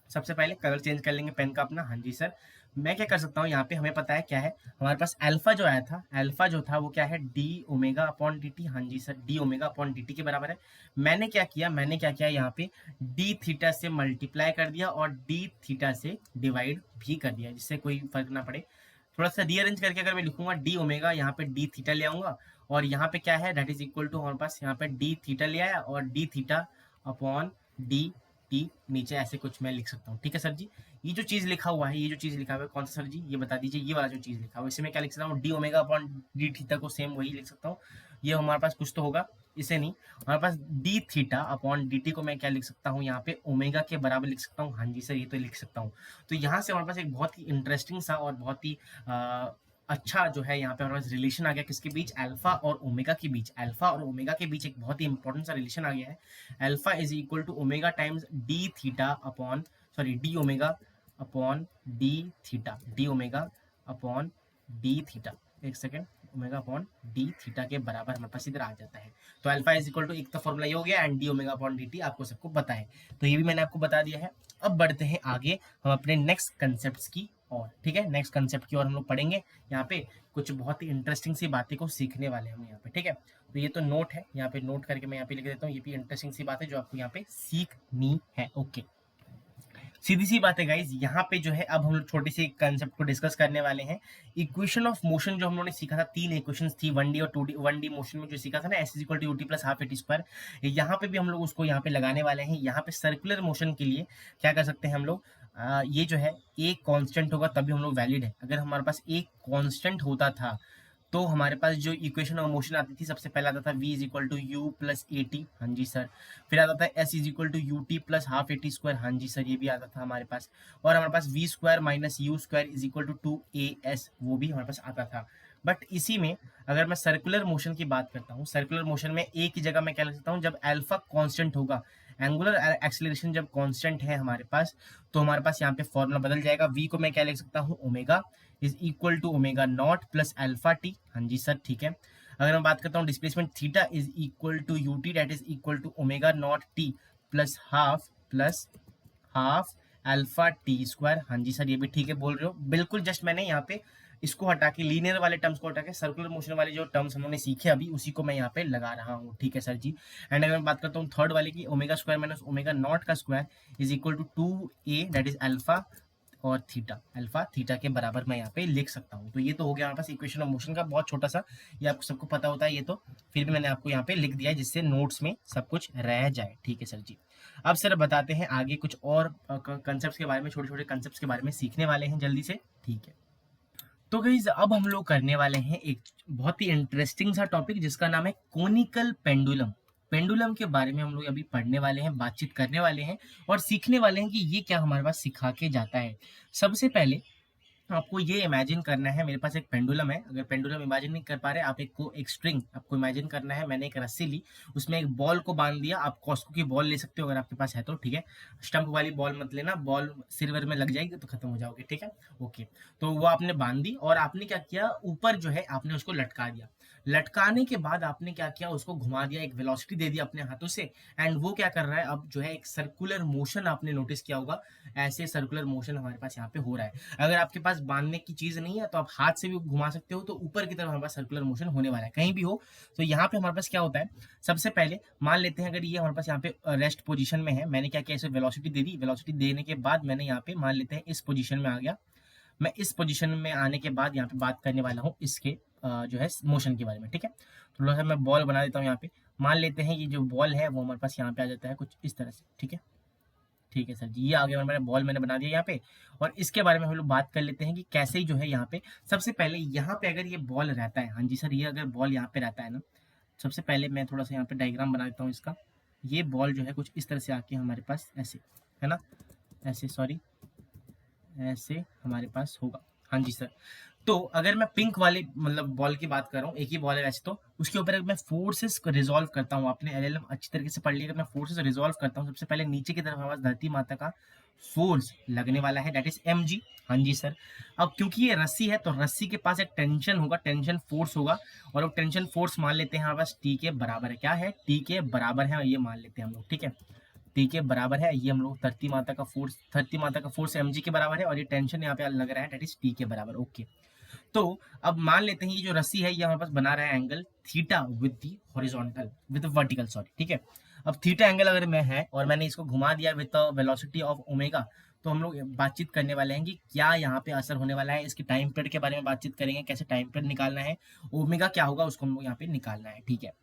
सबसे पहले कलर चेंज कर लेंगे पेन का अपना। हाँ जी सर, मैं क्या कर सकता हूँ यहाँ पे, हमें पता है क्या है हमारे पास अल्फा जो आया था, अल्फा जो था वो क्या है, d omega upon D t. हाँ जी sir, d omega upon D t के बराबर है। मैंने क्या किया यहाँ पे डी थीटा से मल्टीप्लाई कर दिया और डी थीटा से डिवाइड भी कर दिया, जिससे कोई फर्क ना पड़े। थोड़ा सा रीअरेंज करके अगर मैं लिखूंगा डी ओमेगा, यहाँ पे डी थीटा ले आऊंगा और यहाँ पे क्या है, दैट इज इक्वल टू हमारे पास यहाँ पे डी थीटा ले आया और D theta upon D T नीचे ऐसे कुछ मैं लिख सकता हूँ। ठीक है सर जी, ये जो चीज लिखा हुआ है, ये जो चीज लिखा हुआ है कौन सा सर जी, ये बता दीजिए। ये वाला जो चीज लिखा हुआ है इसे मैं क्या लिख सकता हूँ, D omega upon d theta को सेम वही लिख सकता हूँ। ये हमारे पास कुछ तो होगा, इसे नहीं, हमारे पास d theta upon D t को मैं क्या लिख सकता हूँ, यहाँ पे ओमेगा के बराबर लिख सकता हूँ। हाँ जी सर, ये तो लिख सकता हूँ। तो यहाँ से हमारे पास एक बहुत ही इंटरेस्टिंग सा और बहुत ही अच्छा जो है यहाँ पे हमारे पास रिलेशन आ गया, किसके बीच, अल्फा और ओमेगा के बीच। अल्फा और ओमेगा के बीच एक बहुत ही इंपॉर्टेंट सा रिलेशन आ गया है। Alpha is equal to omega times d theta upon, sorry d omega upon d theta, d omega upon d theta, एक second, omega upon d theta के बराबर हमारे पास इधर आ जाता है। तो अल्फा इज इक्वल टू, एक तो फॉर्मूला ये हो गया, and D omega upon D T आपको सबको पता है, तो ये भी मैंने आपको बता दिया है। अब बढ़ते हैं आगे हम अपने नेक्स्ट कंसेप्ट की और, ठीक है, नेक्स्ट कंसेप्ट की ओर हम लोग पढ़ेंगे। यहाँ पे कुछ बहुत ही इंटरेस्टिंग सी बातें को सीखने वाले हैं हम यहाँ पे, ठीक है। तो ये तो नोट है, यहाँ पे नोट करके मैं यहाँ पे लिख देता हूँ, ये भी इंटरेस्टिंग सी बात है जो आपको यहाँ पे सीखनी है। ओके, सीधी सी बात है गाइज, यहाँ पे जो है अब हम लोग छोटी सी कंसेप्ट को डिस्कस करने वाले हैं। इक्वेशन ऑफ मोशन जो हम लोगों ने सीखा था, तीन इक्वेशंस थी 1D और 2D। 1D मोशन में जो सीखा था ना, s is equal to u t plus half a t square, यहाँ पे भी हम लोग उसको यहाँ पे लगाने वाले हैं। यहाँ पे सर्कुलर मोशन के लिए क्या कर सकते हैं हम लोग, ये जो है एक कांस्टेंट होगा तभी हम लोग वैलिड है। अगर हमारे पास एक कांस्टेंट होता था तो हमारे पास जो इक्वेशन ऑफ मोशन आती थी, सबसे पहला आता था v is equal to u plus a t, हाँ जी सर। फिर आता था s is equal to u t plus half a t square, हाँ जी सर, ये भी आता था हमारे पास। और हमारे पास v square minus u square is equal to 2as, वो भी हमारे पास आता था। बट इसी में अगर मैं सर्कुलर मोशन की बात करता हूँ, सर्कुलर मोशन में एक ही जगह मैं क्या लिख सकता हूँ, जब अल्फा कांस्टेंट होगा, एंगुलर एक्सेलरेशन जब कांस्टेंट है हमारे पास, तो हमारे पास यहाँ पे फॉर्मूला बदल जाएगा। v को मैं क्या लिख सकता हूँ, omega is equal to omega naught plus alpha t, हाँ जी सर, ठीक है। अगर मैं बात करता हूँ displacement theta is equal to u t that is equal to omega naught t plus half alpha t square, हाँ जी सर, ये भी ठीक है बोल रहे हो बिल्कुल। जस्ट मैंने यहाँ पे इसको हटा के, लीनियर वाले टर्म्स को हटा के, सर्कुलर मोशन वाले जो टर्म्स हमने सीखे अभी उसी को मैं यहाँ पे लगा रहा हूँ, ठीक है सर जी। एंड अगर मैं बात करता हूँ थर्ड वाले की, omega square minus omega naught का square is equal to 2a that is alpha और थीटा, अल्फा थीटा के बराबर मैं यहाँ पे लिख सकता हूँ। तो ये तो हो गया हमारे पास इक्वेशन ऑफ मोशन का, बहुत छोटा सा, ये आपको सबको पता होता है ये तो, फिर भी मैंने आपको यहाँ पे लिख दिया है जिससे नोट्स में सब कुछ रह जाए, ठीक है सर जी। अब सर बताते हैं आगे कुछ और कंसेप्ट के बारे में, छोटे छोटे कंसेप्ट के बारे में सीखने वाले हैं जल्दी से, ठीक है। तो गाइस अब हम लोग करने वाले हैं एक बहुत ही इंटरेस्टिंग सा टॉपिक जिसका नाम है कोनिकल पेंडुलम। पेंडुलम के बारे में हम लोग अभी पढ़ने वाले हैं, बातचीत करने वाले हैं और सीखने वाले हैं कि ये क्या हमारे पास सिखा के जाता है। सबसे पहले आपको ये इमेजिन करना है, मेरे पास एक पेंडुलम है, अगर पेंडुलम इमेजिन नहीं कर पा रहे आप एक स्ट्रिंग आपको इमेजिन करना है, मैंने एक रस्सी ली, उसमें एक बॉल को बांध दिया, आप कॉस्को की बॉल ले सकते हो अगर आपके पास है तो, ठीक है, स्टंप वाली बॉल मत लेना, बॉल सिर में लग जाएगी तो खत्म हो जाओगे, ठीक है, ओके। तो वो आपने बांध दी और आपने क्या किया, ऊपर जो है आपने उसको लटका दिया, लटकाने के बाद आपने क्या किया, उसको घुमा दिया, एक वेलोसिटी दे दी अपने हाथों से, एंड वो क्या कर रहा है अब जो है एक सर्कुलर मोशन आपने नोटिस किया होगा, ऐसे सर्कुलर मोशन हमारे पास यहाँ पे हो रहा है। अगर आपके पास बांधने की चीज नहीं है तो आप हाथ से भी घुमा सकते हो, तो ऊपर की तरफ हमारे पास सर्कुलर मोशन होने वाला है कहीं भी हो। तो यहाँ पे हमारे पास क्या होता है, सबसे पहले मान लेते हैं अगर ये हमारे पास यहाँ पे रेस्ट पोजीशन में है, मैंने क्या किया, इसे वेलोसिटी दे दी, वेलोसिटी देने के बाद मैंने यहाँ पे मान लेते हैं इस पोजीशन में आ गया, मैं इस पोजीशन में आने के बाद यहाँ पे बात करने वाला हूँ इसके जो है मोशन के बारे में, ठीक है। थोड़ा सा मैं बॉल बना देता हूँ यहाँ पे, मान लेते हैं ये जो बॉल है वो हमारे पास यहाँ पे आ जाता है कुछ इस तरह से, ठीक है, ठीक है सर जी, ये आ गया, मैंने बॉल मैंने बना दिया यहाँ पे। और इसके बारे में हम लोग बात कर लेते हैं कि कैसे जो है यहाँ पे, सबसे पहले यहाँ पे अगर ये बॉल रहता है, हाँ जी सर, ये अगर बॉल यहाँ पे रहता है ना, सबसे पहले मैं थोड़ा सा यहाँ पे डायग्राम बना देता हूँ इसका, ये बॉल जो है कुछ इस तरह से आके हमारे पास ऐसे, है ना, ऐसे, सॉरी, ऐसे हमारे पास होगा, हाँ जी सर। तो अगर मैं पिंक वाले मतलब बॉल की बात कर रहा हूँ, एक ही बॉल है वैसे तो, उसके ऊपर अगर मैं फोर्सेस को रिजॉल्व करता हूँ, आपने एलएलएम अच्छी तरीके से पढ़ लिया, मैं फोर्सेस रिजॉल्व करता हूँ, सबसे पहले नीचे की तरफ हमारे पास धरती माता का फोर्स लगने वाला है, दैट इज mg, हाँ जी सर। अब क्योंकि ये रस्सी है तो रस्सी के पास एक टेंशन होगा, टेंशन फोर्स होगा, और वो टेंशन फोर्स मान लेते हैं हमारे पास टी के बराबर है, क्या है, टी के बराबर है, और ये मान लेते हैं हम लोग, ठीक है, टी के बराबर है, ये हम लोग धरती माता का फोर्स mg के बराबर है, और ये टेंशन यहाँ पे लग रहा है, दैट इज टी के बराबर, ओके। तो अब मान लेते हैं ये जो रस्सी है ये हमारे पास बना रहा है angle theta with the horizontal with vertical, sorry, ठीक है। अब थीटा एंगल अगर मैं है और मैंने इसको घुमा दिया विद वेलोसिटी ऑफ ओमेगा, तो हम लोग बातचीत करने वाले हैं कि क्या यहाँ पे असर होने वाला है, इसकी टाइम पीरियड के बारे में बातचीत करेंगे, कैसे टाइम पीरियड निकालना है, ओमेगा क्या होगा उसको हम लोग यहाँ पे निकालना है, ठीक है।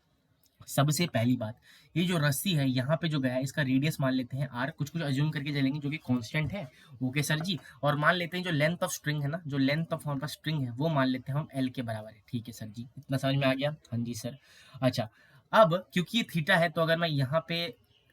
सबसे पहली बात, ये जो रस्सी है यहाँ पे जो गया है इसका रेडियस मान लेते हैं r, कुछ कुछ अज्यूम करके चलेंगे जो कि कांस्टेंट है, ओके सर जी। और मान लेते हैं जो लेंथ ऑफ स्ट्रिंग है ना, जो लेंथ ऑफ हमारे पास स्ट्रिंग है वो मान लेते हैं हम l के बराबर है, ठीक है सर जी, इतना समझ में आ गया, हाँ जी सर। अच्छा, अब क्योंकि ये थीटा है तो अगर मैं यहाँ पे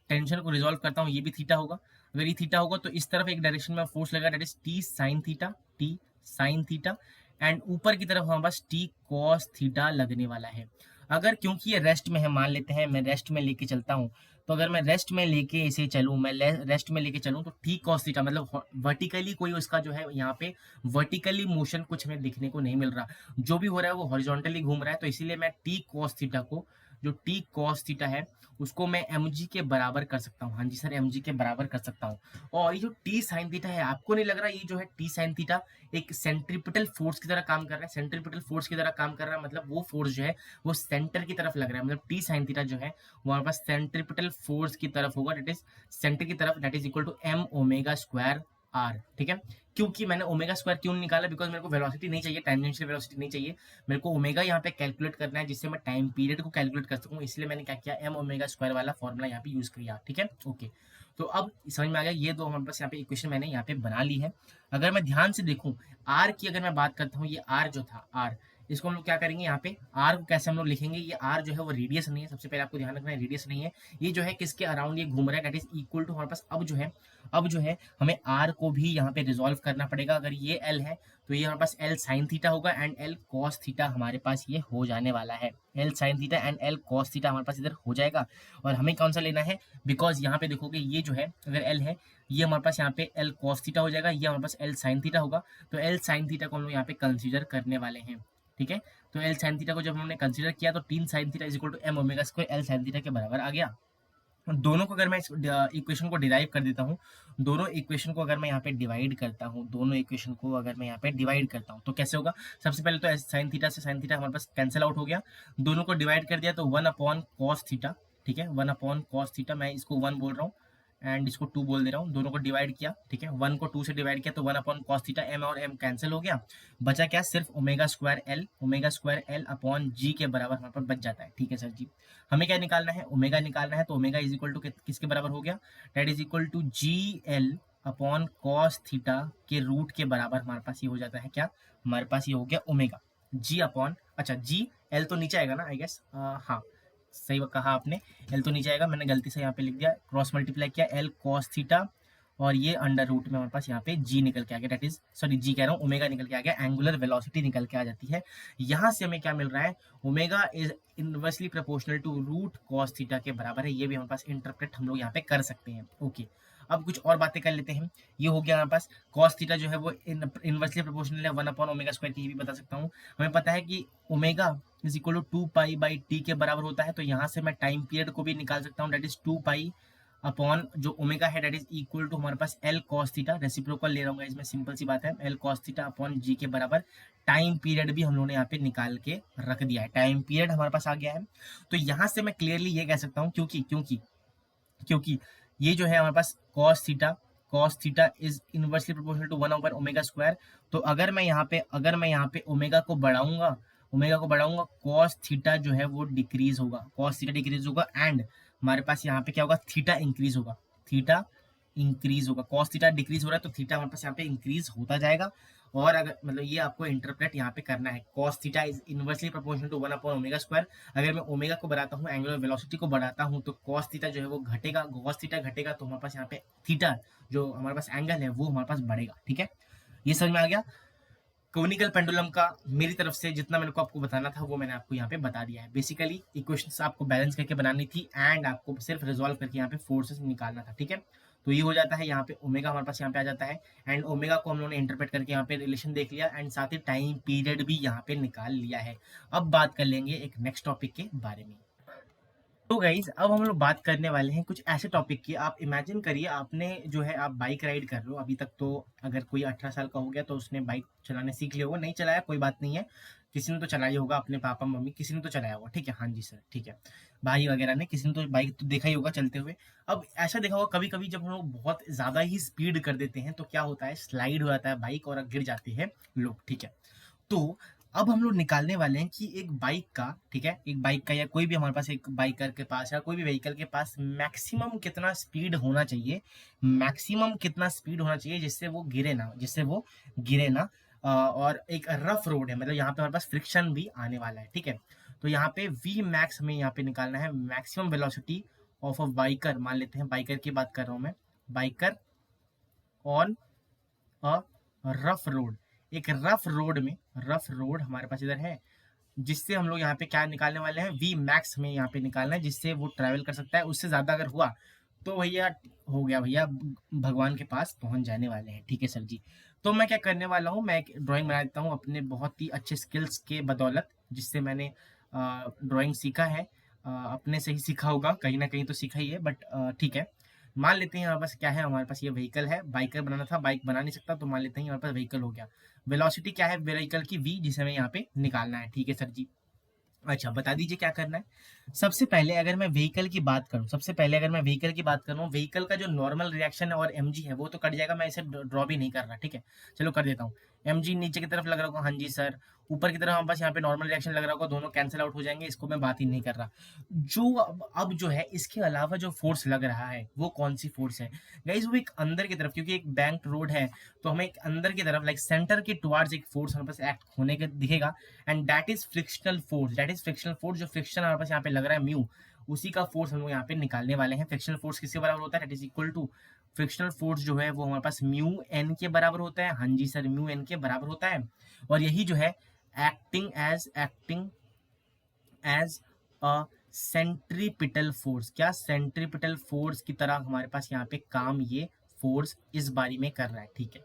टेंशन को रिजोल्व करता हूँ, ये भी थीटा होगा, अगर ये थीटा होगा तो इस तरफ एक डायरेक्शन में फोर्स लगा, that is T sine theta, T sine theta, and ऊपर की तरफ हमारे पास टी कॉस थीटा लगने वाला है। अगर क्योंकि ये रेस्ट में है, मान लेते हैं मैं रेस्ट में लेके चलता हूँ, तो अगर मैं रेस्ट में लेके इसे चलूँ, मैं रेस्ट में लेके चलूँ तो टी कॉस थीटा मतलब वर्टिकली कोई उसका जो है यहाँ पे वर्टिकली मोशन कुछ हमें दिखने को नहीं मिल रहा, जो भी हो रहा है वो हॉरिजॉन्टली घूम रहा है, तो इसीलिए मैं टी कॉस थीटा को, जो टी कॉस थीटा है उसको मैं mg के बराबर कर सकता हूँ, हाँ जी सर, mg के बराबर कर सकता हूँ। और ये जो टी साइन थीटा है, आपको नहीं लग रहा ये जो है टी साइन थीटा एक सेंट्रीपिटल फोर्स की तरह काम कर रहा है, सेंट्रीपिटल फोर्स की तरह काम कर रहा है, मतलब वो फोर्स जो है वो सेंटर की तरफ लग रहा है, मतलब टी साइन थीटा जो है वो हमारे पास सेंट्रीपिटल फोर्स की तरफ होगा, दैट इज सेंटर की तरफ, that is equal to m omega square r, ठीक है। क्योंकि मैंने ओमेगा स्क्वायर क्यों निकाला, बिकॉज मेरे को वेलोसिटी नहीं चाहिए, टेंजेंशियल वेलोसिटी नहीं चाहिए, मेरे को ओमेगा यहाँ पे कैलकुलेट करना है जिससे मैं टाइम पीरियड को कैलकुलेट कर सकूँ, इसलिए मैंने क्या किया, m ओमेगा स्क्वायर वाला फॉर्मूला यहाँ पे यूज किया, ठीक है, ओके। तो अब समझ में आ गया, ये दो हमारे पास यहाँ पे इक्वेशन मैंने यहाँ पे बना ली है। अगर मैं ध्यान से देखूं r की, अगर मैं बात करता हूँ, ये r जो था r, इसको हम लोग क्या करेंगे, यहाँ पे r को कैसे हम लोग लिखेंगे, ये r जो है वो रेडियस नहीं है, सबसे पहले आपको ध्यान रखना है रेडियस नहीं है, ये जो है किसके अराउंड ये घूम रहा है, दैट इज इक्वल टू हमारे पास अब जो है हमें r को भी यहाँ पे रिजोल्व करना पड़ेगा, अगर ये l है तो ये हमारे पास l साइन थीटा होगा एंड l कॉस थीटा हमारे पास ये हो जाने वाला है, l sine theta and l cos theta हमारे पास इधर हो जाएगा। और हमें कौन सा लेना है, बिकॉज यहाँ पे देखोगे ये जो है अगर l है ये हमारे पास यहाँ पे l कॉस थीटा हो जाएगा, ये हमारे पास l साइन थीटा होगा, तो l साइन थीटा को हम लोग यहाँ पे कंसीडर करने वाले हैं, ठीक है। तो l साइन थीटा को जब हमने कंसीडर किया तो 3 sine theta is equal to m omega square l sine theta के बराबर आ गया। दोनों को अगर मैं इस इक्वेशन को डिराइव कर देता हूँ, दोनों इक्वेशन को अगर मैं यहाँ पे डिवाइड करता हूँ, दोनों इक्वेशन को अगर मैं यहाँ पे डिवाइड करता हूँ तो कैसे होगा, सबसे पहले तो साइन थीटा से साइन थीटा हमारे पास कैंसिल आउट हो गया, दोनों को डिवाइड कर दिया तो 1 अपॉन कॉस थीटा, ठीक है, 1 अपॉन कॉस थीटा, मैं इसको 1 बोल रहा हूँ एंड इसको 2 बोल दे रहा हूँ, दोनों को डिवाइड किया, ठीक है, 1 को 2 से डिवाइड किया तो 1 अपॉन कॉस थीटा, m और m कैंसिल हो गया, बचा क्या, सिर्फ ओमेगा स्क्वायर एल अपॉन जी के बराबर हमारे पास बच जाता है, ठीक है सर जी। हमें क्या निकालना है, ओमेगा निकालना है, तो ओमेगा इज इक्वल टू किसके बराबर हो गया, that is equal to g l upon cos theta के रूट के बराबर हमारे पास ये हो जाता है, क्या हमारे पास ये हो गया ओमेगा जी अपॉन, अच्छा जी एल तो नीचे आएगा ना आई गेस, हाँ सही कहा आपने, एल तो नीचे आएगा, मैंने गलती से यहाँ पे लिख दिया, क्रॉस मल्टीप्लाई किया, एल कॉस थीटा और ये अंडर रूट में हमारे पास यहाँ पे जी निकल के आ गया, डेट इज सॉरी जी कह रहा हूँ, ओमेगा निकल के आ गया, एंगुलर वेलोसिटी निकल के आ जाती है। यहाँ से हमें क्या मिल रहा है, omega is inversely proportional to root cos theta के बराबर है। ये भी हमारे पास इंटरप्रेट हम लोग यहाँ पे कर सकते हैं। ओके, अब कुछ और बातें कर लेते हैं। ये हो गया हमारे पास कॉस थीटा जो है वो इनवर्सली प्रोपोर्शनल है 1/ओमेगा स्क्वायर की, ये भी बता सकता हूँ। हमें पता है कि ओमेगा इज इक्वल टू 2 पाई/टी के बराबर होता है, तो यहाँ से मैं टाइम पीरियड को भी निकाल सकता हूँ, डेट इज 2 पाई अपॉन जो ओमेगा है डेट इज इक्वल टू हमारे पास एल कॉस थीटा, रेसिप्रोकल ले रहा हूँ इसमें, सिंपल सी बात है, एल कॉस थीटा अपॉन जी के बराबर। टाइम पीरियड भी हम लोगों ने यहाँ पे निकाल के रख दिया है, टाइम पीरियड हमारे पास आ गया है। तो यहाँ से मैं क्लियरली ये कह सकता हूँ, क्योंकि क्योंकि क्योंकि ये जो है हमारे पास cos theta is inversely proportional to 1/ओमेगा स्क्वायर। तो अगर मैं यहाँ पे ओमेगा को बढ़ाऊंगा cos थीटा जो है वो डिक्रीज होगा, एंड हमारे पास यहाँ पे क्या होगा, थीटा इंक्रीज होगा, cos थीटा डिक्रीज हो रहा है तो थीटा हमारे पास यहाँ पे इंक्रीज होता जाएगा। और अगर मतलब ये आपको इंटरप्रेट यहाँ पे करना है, cos theta is inversely proportional to 1/ओमेगा स्क्वायर। अगर मैं ओमेगा को बढ़ाता हूँ, एंगुलर वेलोसिटी को बढ़ाता हूँ, तो cos थीटा जो है वो घटेगा, cos थीटा घटेगा तो हमारे पास यहाँ पे थीटा जो हमारे पास एंगल है वो हमारे पास बढ़ेगा। ठीक है, ये समझ में आ गया। कोनिकल पेंडुलम का मेरी तरफ से जितना मेरे को आपको बताना था वो मैंने आपको यहाँ पे बता दिया है। बेसिकली इक्वेशंस आपको बैलेंस करके बनानी थी एंड आपको सिर्फ रिजॉल्व करके यहाँ पे फोर्सेस निकालना था। ठीक है, तो ये हो जाता है, यहाँ पे ओमेगा हमारे पास यहाँ पे आ जाता है, एंड ओमेगा को हम लोगों ने इंटरप्रेट करके यहाँ पे रिलेशन देख लिया, एंड साथ ही टाइम पीरियड भी यहाँ पे निकाल लिया है। अब बात कर लेंगे एक नेक्स्ट टॉपिक के बारे में। तो गाइज अब हम लोग बात करने वाले हैं कुछ ऐसे टॉपिक की। आप इमेजिन करिए, आपने जो है आप बाइक राइड कर रहे हो अभी तक, तो अगर कोई 18 साल का हो गया तो उसने बाइक चलाने सीख लिया होगा, नहीं चलाया कोई बात नहीं है, किसी ने तो चलाई होगा, अपने पापा मम्मी किसी ने तो चलाया होगा। ठीक है, हाँ जी सर, ठीक है, भाई वगैरह ने किसी ने तो बाइक तो देखा ही होगा चलते हुए। अब ऐसा देखा होगा कभी कभी जब हम लोग बहुत ज्यादा ही स्पीड कर देते हैं तो क्या होता है, स्लाइड हो जाता है बाइक और गिर जाते हैं लोग। ठीक है, तो अब हम लोग निकालने वाले हैं कि एक बाइक का, ठीक है, एक बाइक का या कोई भी हमारे पास एक बाइकर के पास या कोई भी व्हीकल के पास मैक्सिमम कितना स्पीड होना चाहिए, जिससे वो गिरे ना। और एक रफ रोड है, मतलब यहाँ पे हमारे पास फ्रिक्शन भी आने वाला है। ठीक है, तो यहाँ पे वी मैक्स हमें यहाँ पे निकालना है, maximum velocity of a biker, मान लेते हैं बाइकर की बात कर रहा हूँ मैं, biker on a rough road. एक रफ रोड हमारे पास इधर है, जिससे हम लोग यहाँ पे क्या निकालने वाले हैं, वी मैक्स में यहाँ पे निकालना है, जिससे वो ट्रैवल कर सकता है। उससे ज्यादा अगर हुआ तो भैया हो गया, भैया भगवान के पास पहुंच जाने वाले हैं। ठीक है सर जी, तो मैं क्या करने वाला हूँ, मैं एक ड्राइंग बना देता हूँ अपने बहुत ही अच्छे स्किल्स के बदौलत, जिससे मैंने ड्राइंग सीखा है, अपने से ही सीखा होगा, कहीं ना कहीं तो सीखा ही है, बट ठीक है। मान लेते हैं हमारे पास क्या है, हमारे पास ये व्हीकल है, बाइकर बनाना था, बाइक बना नहीं सकता, तो मान लेते हैं हमारे पास व्हीकल हो गया। वेलोसिटी क्या है व्हीकल की, वी, जिसे हमें यहाँ पे निकालना है। ठीक है सर जी, अच्छा बता दीजिए क्या करना है। सबसे पहले अगर मैं व्हीकल की बात करूं, व्हीकल का जो नॉर्मल रिएक्शन है और एमजी है वो तो कट जाएगा, मैं इसे ड्रॉ भी नहीं कर रहा। ठीक है, चलो कर देता हूँ। एमजी नीचे की तरफ लग रहा होगा, हाँ जी सर, ऊपर की तरफ हमारे पास यहाँ पे नॉर्मल रिएक्शन लग रहा होगा, दोनों कैंसिल आउट हो जाएंगे, इसको मैं बात ही नहीं कर रहा। जो अब जो है इसके अलावा जो फोर्स लग रहा है वो कौन सी फोर्स है गाइज, वो एक अंदर की तरफ, क्योंकि एक बैंक रोड है तो हमें एक अंदर की तरफ लाइक सेंटर के टुवार्ड्स एक फोर्स हमारे पास एक्ट होने के दिखेगा, and that is frictional force, जो फ्रिक्शन हमारे पास यहाँ पे लग रहा है म्यू, उसी का फोर्स हम लोग यहाँ पे निकालने वाले हैं। फ्रिक्शनल फोर्स किसके बराबर होता है, that is equal to, frictional force जो है वो हमारे पास म्यू एन के बराबर होता है, हाँ जी सर, म्यू एन के बराबर होता है। और यही जो है acting as a centripetal force, क्या सेंट्रीपिटल फोर्स की तरह हमारे पास यहाँ पे काम ये फोर्स इस बारी में कर रहा है। ठीक है,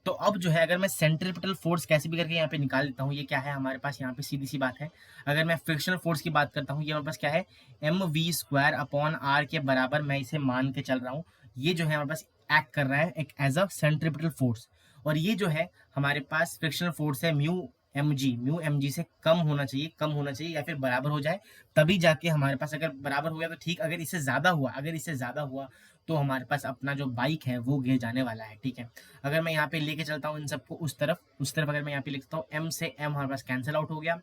तो अब जो है अगर मैं सेंट्रीपिटल फोर्स कैसे भी करके यहाँ पे निकाल देता हूँ, ये क्या है हमारे पास यहाँ पे सीधी सी बात है। अगर मैं फ्रिक्शनल फोर्स की बात करता हूँ, ये हमारे पास क्या है, m v square upon r के बराबर, मैं इसे मान के चल रहा हूँ। ये जो है हमारे पास एक्ट कर रहा है एक एज अ सेंट्रीपिटल फोर्स, और ये जो है हमारे पास फ्रिक्शनल फोर्स है म्यू एम जी से कम होना चाहिए या फिर बराबर हो जाए, तभी जाके हमारे पास, अगर बराबर हो गया तो ठीक, अगर इससे ज्यादा हुआ तो हमारे पास अपना जो बाइक है वो गिर जाने वाला है। ठीक है, अगर मैं यहाँ पे लेके चलता हूँ इन सबको उस तरफ अगर मैं यहाँ पे लिखता हूँ, एम से एम हमारे पास कैंसिल आउट हो गया,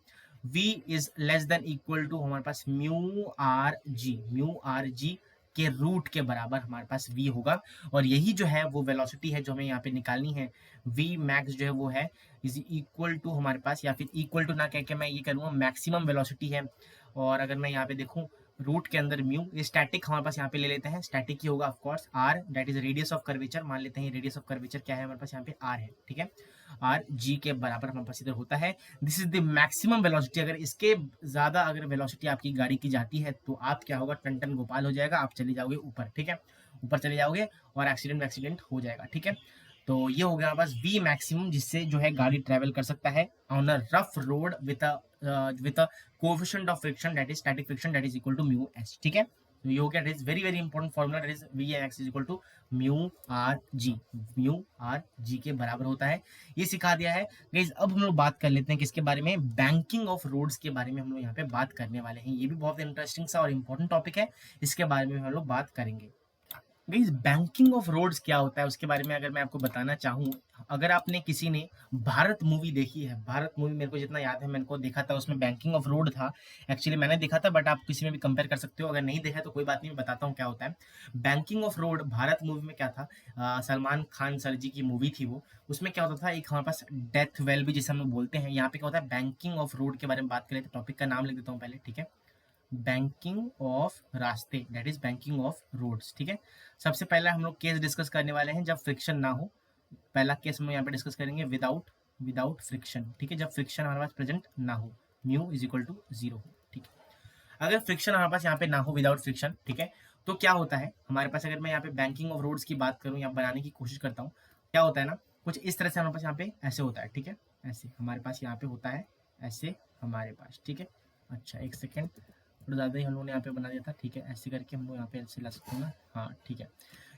v is less than equal to हमारे पास म्यू आर जी के रूट के बराबर हमारे पास v होगा। और यही जो है वो वेलोसिटी है जो हमें यहाँ पे निकालनी है, v मैक्स जो है वो है इज इक्वल टू हमारे पास, या फिर इक्वल टू ना कह के मैं ये करूँगा, मैक्सिमम वेलोसिटी है। और अगर मैं यहाँ पे देखूँ रूट के अंदर म्यू, ये स्टैटिक हमारे पास यहाँ पे ले लेते हैं, स्टैटिक ही होगा of course, r that is radius of curvature, मान लेते हैं रेडियस ऑफ कर्वेचर क्या है हमारे पास यहाँ पे आर है, ठीक है, आर जी के बराबर हमारे पास इधर होता है। This is the maximum velocity, अगर इसके ज्यादा अगर वेलोसिटी आपकी गाड़ी की जाती है तो आप क्या होगा, टन टन गोपाल हो जाएगा, आप चले जाओगे ऊपर, ठीक है, ऊपर चले जाओगे और एक्सीडेंट हो जाएगा, ठीक है। तो ये हो गया हमारे पास वी मैक्सिमम, जिससे जो है गाड़ी ट्रेवल कर सकता है on a rough road with a coefficient of friction that is static friction that is equal to mu s, ठीक है। तो ये हो गया, that is very very important formula, that is v x is equal to mu r g, mu r g के बराबर होता है, ये सिखा दिया है गाइस। अब हम लोग बात कर लेते हैं किसके बारे में, बैंकिंग ऑफ रोड्स के बारे में हम लोग यहाँ पे बात करने वाले हैं। ये भी बहुत इंटरेस्टिंग सा और इंपॉर्टेंट टॉपिक है, इसके बारे में हम लोग बात करेंगे। गाइस बैंकिंग ऑफ रोड्स क्या होता है उसके बारे में अगर मैं आपको बताना चाहूँ, अगर आपने किसी ने भारत मूवी देखी है, भारत मूवी मेरे को जितना याद है मैंने को देखा था, उसमें बैंकिंग ऑफ रोड था, एक्चुअली मैंने देखा था, बट आप किसी में भी कंपेयर कर सकते हो, अगर नहीं देखा तो कोई बात नहीं, मैं बताता हूँ क्या होता है। Banking of road Bharat movie में क्या था, सलमान खान सर जी की मूवी थी वो, उसमें क्या होता था, एक हमारे पास डेथ वेल भी जिसे हम लोग बोलते हैं, यहाँ पे क्या होता है, बैंकिंग ऑफ रोड के बारे में बात करें तो टॉपिक का नाम लिख देता हूँ पहले, ठीक है, बैंकिंग ऑफ रास्ते that is banking of roads, ठीक है। सबसे पहला हम लोग केस डिस्कस करने वाले हैं जब फ्रिक्शन ना हो, पहला केस हम यहाँ पे डिस्कस करेंगे विदाउट विदाउट फ्रिक्शन, ठीक है, जब फ्रिक्शन हमारे पास प्रेजेंट ना हो, mu is equal to zero हो, ठीक है। अगर फ्रिक्शन हमारे पास यहाँ पे ना हो, विदाउट फ्रिक्शन, ठीक है, तो क्या होता है हमारे पास, अगर मैं यहाँ पे बैंकिंग ऑफ रोड्स की बात करूँ या बनाने की कोशिश करता हूँ, क्या होता है ना, कुछ इस तरह से हमारे पास यहाँ पे ऐसे होता है, ठीक है, ऐसे हमारे पास यहाँ पे होता है, ऐसे हमारे पास, ठीक है। अच्छा एक सेकेंड, थोड़ा ज़्यादा ही हम लोगों ने यहाँ पे बना दिया था, ठीक है, ऐसे करके हम लोग यहाँ पे ऐसे ला सकते हैं ना, हाँ ठीक है।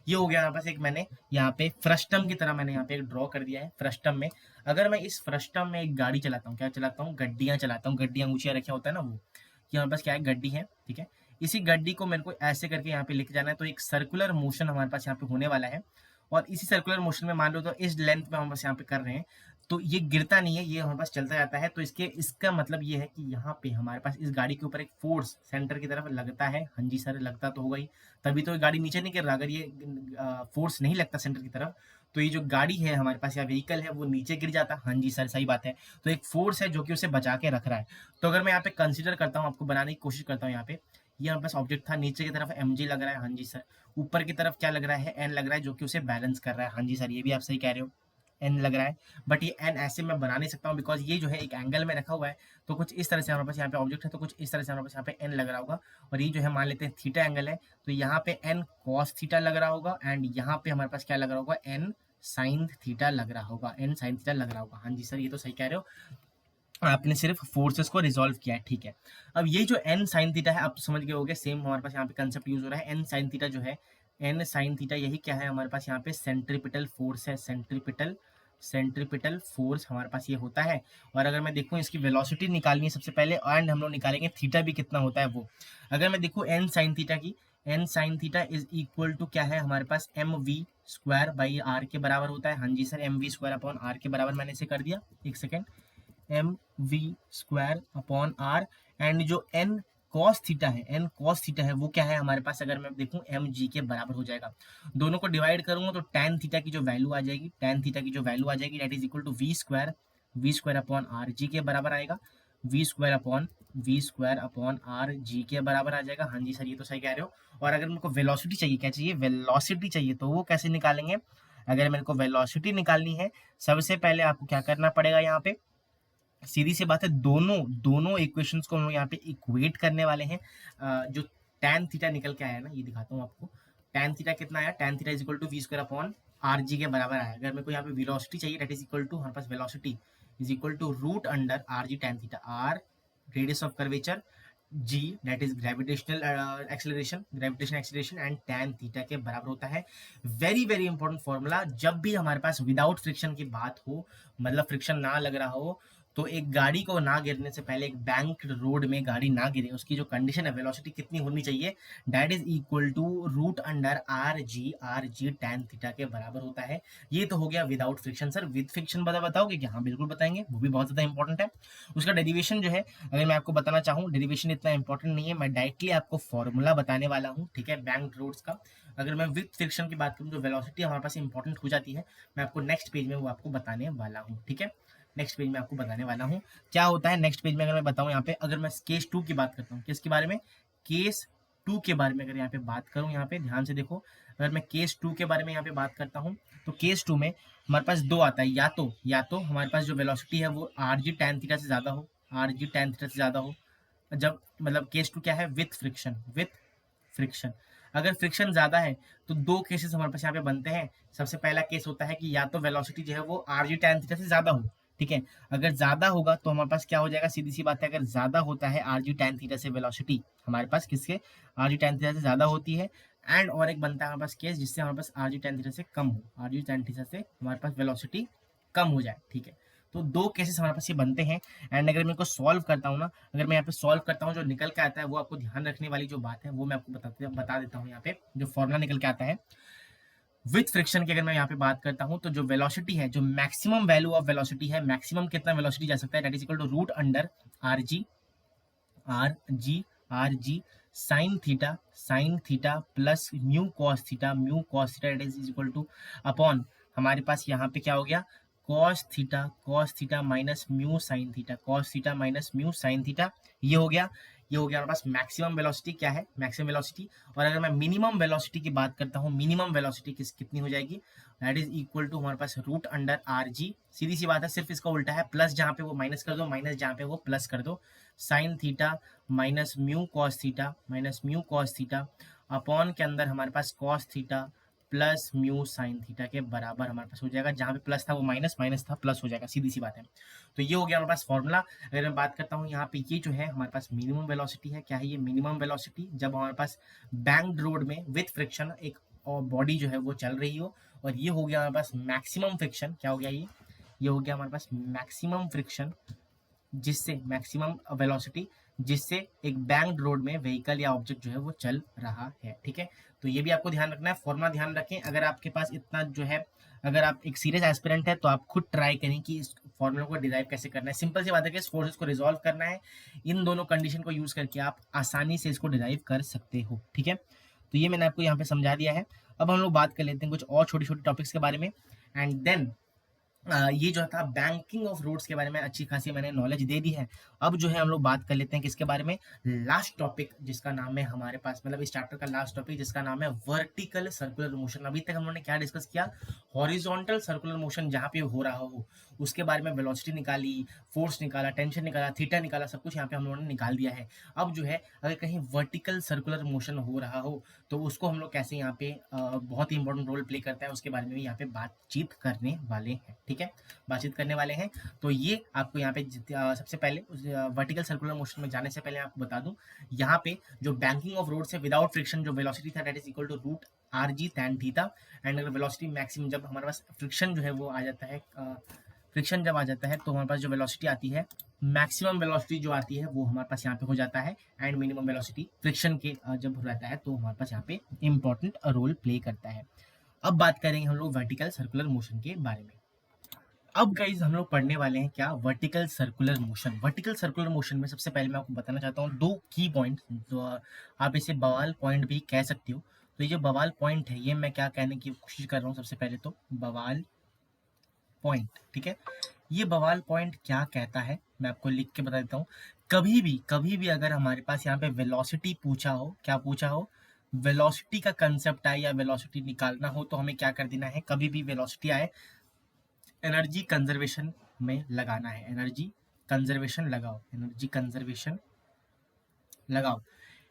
ये हो गया यहाँ पास, एक मैंने यहाँ पे फ्रस्टम की तरह मैंने यहाँ पे एक ड्रॉ कर दिया है। फ्रस्टम में अगर मैं इस फ्रस्टम में एक गाड़ी चलाता हूँ, क्या चलाता हूँ, गड्डियाँ चलाता हूँ, गड्डियाँ ऊँचिया रखा होता है ना वो, ये हमारे पास क्या है, गड्डी है, ठीक है। इसी गड्डी को मेरे को ऐसे करके यहाँ पे लेके जाना है, तो एक सर्कुलर मोशन हमारे पास यहाँ पे होने वाला है, और इसी सर्कुलर मोशन में मान लो तो इस लेंथ में हम बस यहाँ पे कर रहे हैं, तो ये गिरता नहीं है, ये हमारे पास चलता जाता है, तो इसका मतलब ये है कि यहाँ पे हमारे पास इस गाड़ी के ऊपर एक फोर्स सेंटर की तरफ लगता है, हाँ जी सर लगता तो होगा ही, तभी तो ये गाड़ी नीचे नहीं गिर रहा, अगर ये फोर्स नहीं लगता सेंटर की तरफ तो ये जो गाड़ी है हमारे पास या व्हीकल है वो नीचे गिर जाता, हाँ जी सर सही बात है। तो एक फोर्स है जो कि उसे बचा के रख रहा है। तो अगर मैं यहाँ पे कंसिडर करता हूँ, आपको बनाने की कोशिश करता हूँ, यहाँ पे ये हमारे पास ऑब्जेक्ट था, नीचे की तरफ एम लग रहा है, हाँ जी सर, ऊपर की तरफ क्या लग रहा है, एन लग रहा है, जो कि उसे बैलेंस कर रहा है, हाँ जी सर ये भी आप सही कह रहे हो, एन लग रहा है, बट ये एन ऐसे मैं बना नहीं सकता हूँ, बिकॉज ये जो है एक एंगल में रखा हुआ है, तो कुछ इस तरह से हमारे पास यहाँ पे ऑब्जेक्ट है, तो कुछ इस तरह से हमारे पास यहाँ पे एन लग रहा होगा, और ये जो है मान लेते हैं थीटा एंगल है, तो यहाँ पे एन कॉस थीटा लग रहा होगा, एंड यहाँ पे हमारे पास क्या लग रहा होगा, एन साइन थीटा लग रहा होगा, एन साइन थीटा लग रहा होगा, हाँ जी सर ये तो सही कह रहे हो, आपने सिर्फ फोर्सेस को रिजॉल्व किया है, ठीक है। अब ये जो एन साइन थीटा है आप तो समझ गए होगे, सेम हमारे पास यहाँ पे कंसेप्ट यूज हो रहा है, एन साइन थीटा जो है, एन साइन थीटा यही क्या है हमारे पास यहाँ पे सेंट्रीपिटल फोर्स है, सेंट्रीपिटल फोर्स हमारे पास ये होता है। और अगर मैं देखूँ इसकी वेलोसिटी निकालनी है सबसे पहले, एंड हम लोग निकालेंगे थीटा भी कितना होता है वो। अगर मैं देखूँ एन साइन थीटा की, n sine theta is equal to क्या है हमारे पास, m v square by r के बराबर होता है, हाँ जी sir m v square upon r के बराबर मैंने इसे कर दिया, एक second, m v square upon r, and जो एन कॉस थीटा है, एन कॉस थीटा है वो क्या है हमारे पास, अगर मैं देखूं एम जी के बराबर हो जाएगा। दोनों को डिवाइड करूंगा तो टैन थीटा की जो वैल्यू आ जाएगी, टैन थीटा की जो वैल्यू आ जाएगी that is equal to v square upon r g के बराबर आएगा, v square upon r g के बराबर आ जाएगा, हाँ जी सर ये तो सही कह रहे हो। और अगर मेरे को वेलोसिटी चाहिए, क्या चाहिए, वेलोसिटी चाहिए, तो वो कैसे निकालेंगे, अगर मेरे को वेलोसिटी निकालनी है सबसे पहले आपको क्या करना पड़ेगा, यहाँ पे सीधी सी बात है, दोनों इक्वेशंस को हम लोग यहाँ पे इक्वेट करने वाले हैं। जो tan थीटा निकल के आया ना, ये दिखाता हूँ आपको, tan थीटा कितना आया, tan theta is equal to v square upon r g के बराबर आया। अगर मेरे को यहाँ पे वेलोसिटी चाहिए दैट इज इक्वल टू, हमारे पास velocity is equal to root under r g tan theta, r radius of curvature, g that is gravitational acceleration and tan theta के बराबर होता है। वेरी वेरी इंपॉर्टेंट फॉर्मूला, जब भी हमारे पास विदाउट फ्रिक्शन की बात हो, मतलब फ्रिक्शन ना लग रहा हो, तो एक गाड़ी को ना गिरने से पहले, एक बैंक रोड में गाड़ी ना गिरे, उसकी जो कंडीशन है वेलोसिटी कितनी होनी चाहिए, that is equal to root under r g tan theta के बराबर होता है। ये तो हो गया without friction. Sir with friction बताओगे कि, हाँ बिल्कुल बताएंगे, वो भी बहुत ज्यादा इंपॉर्टेंट है। उसका डेरिवेशन जो है अगर मैं आपको बताना चाहूँ, डेरिवेशन इतना इंपॉर्टेंट नहीं है, मैं डायरेक्टली आपको फॉर्मूला बताने वाला हूँ, ठीक है, बैंक रोड्स का। अगर मैं विद फ्रिक्शन की बात करूँ तो वेलोसिटी हमारे पास इंपॉर्टेंट हो जाती है, मैं आपको नेक्स्ट पेज में वो आपको बताने वाला हूँ, ठीक है, नेक्स्ट पेज में आपको बताने वाला हूँ क्या होता है नेक्स्ट पेज में। अगर मैं बताऊँ यहाँ पे, अगर मैं केस 2 की बात करता हूँ, किसके बारे में, केस 2 के बारे में अगर यहाँ पे बात करूँ, यहाँ पे ध्यान से देखो, अगर मैं केस 2 के बारे में यहाँ पे बात करता हूँ तो केस 2 में हमारे पास दो आता है, या तो हमारे पास जो वेलोसिटी है वो आर जी टेन थीटा से ज़्यादा हो, आर जी टेन थीटा से ज़्यादा हो, जब मतलब केस 2 क्या है, विथ फ्रिक्शन। अगर फ्रिक्शन ज़्यादा है तो दो केसेस हमारे पास यहाँ पे बनते हैं। सबसे पहला केस होता है कि या तो वेलोसिटी जो है वो आर जी टेन थीटा से ज़्यादा हो, ठीक है। अगर ज़्यादा होगा तो हमारे पास क्या हो जाएगा, सीधी सी बात है, अगर ज़्यादा होता है आर जी टेन थीटा से वेलोसिटी हमारे पास किसके, आर जी टेन थीटा से ज़्यादा होती है। एंड और एक बनता है हमारे पास केस जिससे हमारे पास आर जी टेन थीटा से कम हो, आर जी टेन थीटा से हमारे पास वेलोसिटी कम हो जाए, ठीक है। तो दो केसेस हमारे पास ये बनते हैं। एंड अगर मैं इनको सॉल्व करता हूँ ना, अगर मैं यहाँ पे सॉल्व करता हूँ, जो निकल के आता है वो आपको ध्यान रखने वाली जो बात है वो मैं आपको बता देता हूँ। यहाँ पे जो फॉर्मूला निकल के आता है विथ फ्रिक्शन की, अगर मैं यहाँ पे बात करता हूँ तो जो वेलोसिटी है, जो मैक्सिमम वैल्यू ऑफ वेलोसिटी है, मैक्सिमम कितना वेलोसिटी जा सकता है, that is equal to root under r g sine theta plus mu cos theta that is equal to upon हमारे पास यहाँ पे क्या हो गया, cos theta minus mu sine theta, cos theta minus mu sine theta. ये हो गया हमारे पास मैक्सिमम वेलोसिटी। क्या है मैक्सिमम वेलोसिटी। और अगर मैं मिनिमम वेलोसिटी की बात करता हूँ, मिनिमम वेलोसिटी कितनी हो जाएगी, दैट इज इक्वल टू हमारे पास रूट अंडर आर जी, सीधी सी बात है, सिर्फ इसका उल्टा है, प्लस जहाँ पे वो माइनस कर दो, माइनस जहाँ पे वो प्लस कर दो, sine theta minus mu cos theta upon के अंदर हमारे पास cos theta plus mu sine theta के बराबर हमारे पास हो जाएगा। जहाँ पे प्लस था वो माइनस था, प्लस हो जाएगा, सीधी सी बात है। तो ये हो गया हमारे पास फॉर्मूला। अगर मैं बात करता हूँ यहाँ पे, ये जो है हमारे पास मिनिमम वेलोसिटी है। क्या है ये मिनिमम वेलोसिटी, जब हमारे पास बैंक्ड रोड में विथ फ्रिक्शन एक बॉडी जो है वो चल रही हो। और ये हो गया हमारे पास मैक्सिमम फ्रिक्शन। क्या हो गया ये हो गया हमारे पास मैक्सिमम फ्रिक्शन, जिससे मैक्सिमम वेलोसिटी, जिससे एक बैंक्ड रोड में व्हीकल या ऑब्जेक्ट जो है वो चल रहा है, ठीक है। तो ये भी आपको ध्यान रखना है, फॉर्मूला ध्यान रखें। अगर आपके पास इतना जो है, अगर आप एक सीरियस एस्पिरेंट है तो आप खुद ट्राई करें कि इस फॉर्मूला को डिराइव कैसे करना है। सिंपल सी बात है कि इस फोर्सेस को रिजॉल्व करना है, इन दोनों कंडीशन को यूज करके आप आसानी से इसको डिराइव कर सकते हो, ठीक है। तो ये मैंने आपको यहाँ पे समझा दिया है। अब हम लोग बात कर लेते हैं कुछ और छोटी छोटी टॉपिक्स के बारे में। एंड देन ये जो था बैंकिंग ऑफ रोड्स के बारे में अच्छी खासी मैंने नॉलेज दे दी है। अब जो है हम लोग बात कर लेते हैं किसके बारे में, लास्ट टॉपिक जिसका नाम है हमारे पास, मतलब इस चैप्टर का लास्ट टॉपिक जिसका नाम है वर्टिकल सर्कुलर मोशन। अभी तक हम लोगों ने क्या डिस्कस किया, हॉरिजॉन्टल सर्कुलर मोशन जहाँ पे हो रहा हो उसके बारे में वेलोसिटी निकाली, फोर्स निकाला, टेंशन निकाला, थीटा निकाला, सब कुछ यहाँ पे हम लोगों ने निकाल दिया है। अब जो है अगर कहीं वर्टिकल सर्कुलर मोशन हो रहा हो तो उसको हम लोग कैसे यहाँ पे बहुत ही इंपॉर्टेंट रोल प्ले करता है उसके बारे में भी यहाँ पे बातचीत करने वाले हैं, ठीक है, बातचीत करने वाले हैं। तो ये आपको यहाँ पे सबसे पहले वर्टिकल सर्कुलर मोशन में जाने से पहले आपको बता दूं, यहाँ पे जो बैंकिंग ऑफ रोड से विदाउट फ्रिक्शन जो वेलोसिटी था that is equal to root r g tan theta. And अगर वेलोसिटी मैक्सिमम, जब हमारे पास फ्रिक्शन जो है वो आ जाता है, फ्रिक्शन जब आ जाता है तो हमारे पास जो वेलोसिटी आती है, मैक्सिमम वेलोसिटी जो आती है वो हमारे पास यहाँ पे हो जाता है। एंड मिनिमम वेलोसिटी फ्रिक्शन के जब हो जाता है तो हमारे पास यहाँ पे इंपॉर्टेंट रोल प्ले करता है। अब बात करेंगे हम लोग वर्टिकल सर्कुलर मोशन के बारे में। अब गाइज हम लोग पढ़ने वाले हैं क्या, vertical circular motion. Vertical circular motion में सबसे पहले मैं आपको बताना चाहता हूँ दो की पॉइंट, जो आप इसे बवाल पॉइंट भी कह सकते हो। तो ये जो बवाल पॉइंट है, ये मैं क्या कहने की कोशिश कर रहा हूँ, सबसे पहले तो बवाल पॉइंट, ठीक है। ये बवाल पॉइंट क्या कहता है मैं आपको लिख के बता देता हूँ। कभी भी अगर हमारे पास यहाँ पे वेलोसिटी पूछा हो, क्या पूछा हो, वेलोसिटी का कंसेप्ट आए या वेलोसिटी निकालना हो तो हमें क्या कर देना है, कभी भी वेलोसिटी आए एनर्जी कंजर्वेशन में लगाना है। एनर्जी कंजर्वेशन लगाओ, एनर्जी कंजर्वेशन लगाओ,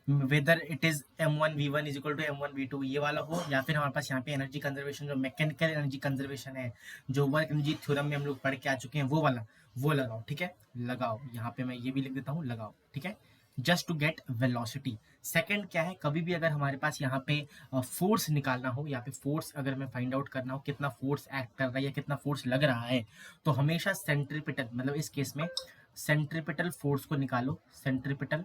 whether it is m1 v1 is equal to m1 v2 ये वाला हो, या फिर हमारे पास यहाँ पे एनर्जी कंजर्वेशन जो मैकेनिकल एनर्जी कंजर्वेशन है, जो वर्क एनर्जी थ्योरम में हम लोग पढ़ के आ चुके हैं वो वाला, वो लगाओ, ठीक है। लगाओ, यहाँ पे मैं ये भी लिख देता हूँ, लगाओ, ठीक है, just to get velocity. Second क्या है, कभी भी अगर हमारे पास यहाँ पे फोर्स निकालना हो, यहाँ पे फोर्स अगर मैं फाइंड आउट करना हो कितना फोर्स एक्ट कर रहा है या कितना फोर्स लग रहा है, तो हमेशा सेंट्रीपिटल, मतलब इस केस में सेंट्रीपिटल फोर्स को निकालो। सेंट्रीपिटल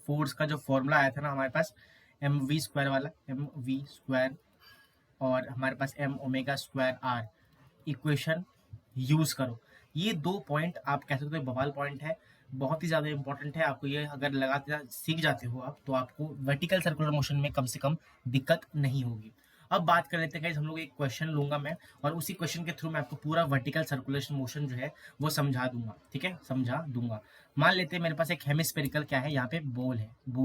फोर्स का जो फॉर्मूला आया था ना हमारे पास, एम वी स्क्वायर वाला, एम वी स्क्वायर और हमारे पास m omega square r, equation use करो। ये दो पॉइंट आप कह सकते हो बवाल पॉइंट है, बहुत ही ज़्यादा इंपॉर्टेंट है। आपको ये अगर लगाते सीख जाते हो आप तो आपको वर्टिकल सर्कुलर मोशन में कम से कम दिक्कत नहीं होगी। अब बात कर लेते हैं गाइस, हम लोग एक क्वेश्चन लूंगा मैं, और उसी क्वेश्चन के थ्रू मैं आपको पूरा वर्टिकल सर्कुलेशन मोशन जो है वो समझा दूंगा, ठीक है, समझा दूंगा। मान लेते हैं मेरे पास एक हेमिस्फेरिकल क्या है, यहाँ पे बॉल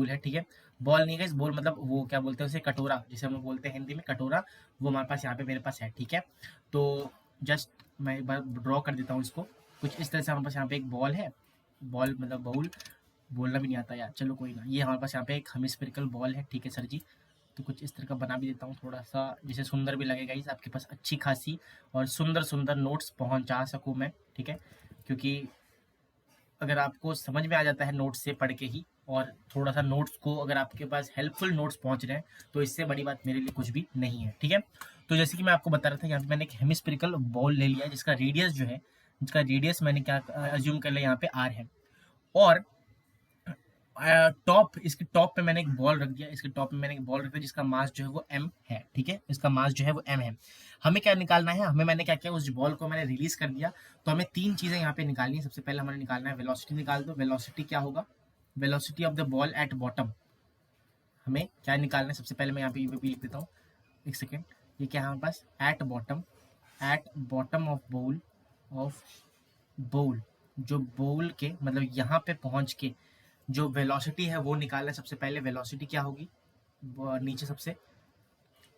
है, ठीक है। बॉल नहीं गाइस, बॉल मतलब वो क्या बोलते हैं उसे, कटोरा, जिसे हम लोग बोलते हैं हिंदी में कटोरा, वो हमारे पास यहाँ पे मेरे पास है, ठीक है। तो जस्ट मैं एक बार ड्रॉ कर देता हूँ इसको, कुछ इस तरह से हमारे पास यहाँ पे एक बॉल है, बॉल मतलब बाउल, बोलना भी नहीं आता यार, चलो कोई ना, ये हमारे पास यहाँ पे एक हेमिस्फेरिकल बॉल है, ठीक है सर जी। तो कुछ इस तरह का बना भी देता हूँ थोड़ा सा, जिसे सुंदर भी लगेगा, इस आपके पास अच्छी खासी और सुंदर सुंदर नोट्स पहुँचा सकूँ मैं, ठीक है। क्योंकि अगर आपको समझ में आ जाता है नोट्स से पढ़ के ही, और थोड़ा सा नोट्स को अगर आपके पास हेल्पफुल नोट्स पहुंच रहे हैं, तो इससे बड़ी बात मेरे लिए कुछ भी नहीं है, ठीक है। तो जैसे कि मैं आपको बता रहा था, यहाँ पे मैंने एक हेमिस्फेरिकल बॉल ले लिया है, जिसका रेडियस जो है, जिसका रेडियस मैंने क्या अज्यूम कर लिया यहाँ पे आर है, और टॉप, इसके टॉप पे मैंने एक बॉल रख दिया, इसके टॉप पे मैंने एक बॉल रख दिया जिसका मास जो है वो m है, ठीक है, इसका मास जो है वो m है। हमें क्या निकालना है, हमें, मैंने क्या किया, उस बॉल को मैंने रिलीज कर दिया, तो हमें तीन चीजें यहाँ पे निकालनी है। सबसे पहले हमें निकालना है वेलोसिटी, निकाल दो, वेलोसिटी क्या होगा, velocity of the ball at bottom. हमें क्या निकालना है, सबसे पहले मैं यहाँ पे भी लिख देता हूँ, एक सेकेंड, ये क्या है हमारे पास, एट बॉटम ऑफ बोल, ऑफ बोल, जो बोल के मतलब यहाँ पे पहुंच के जो वेलोसिटी है वो निकालना है। सबसे पहले वेलोसिटी क्या होगी, नीचे सबसे,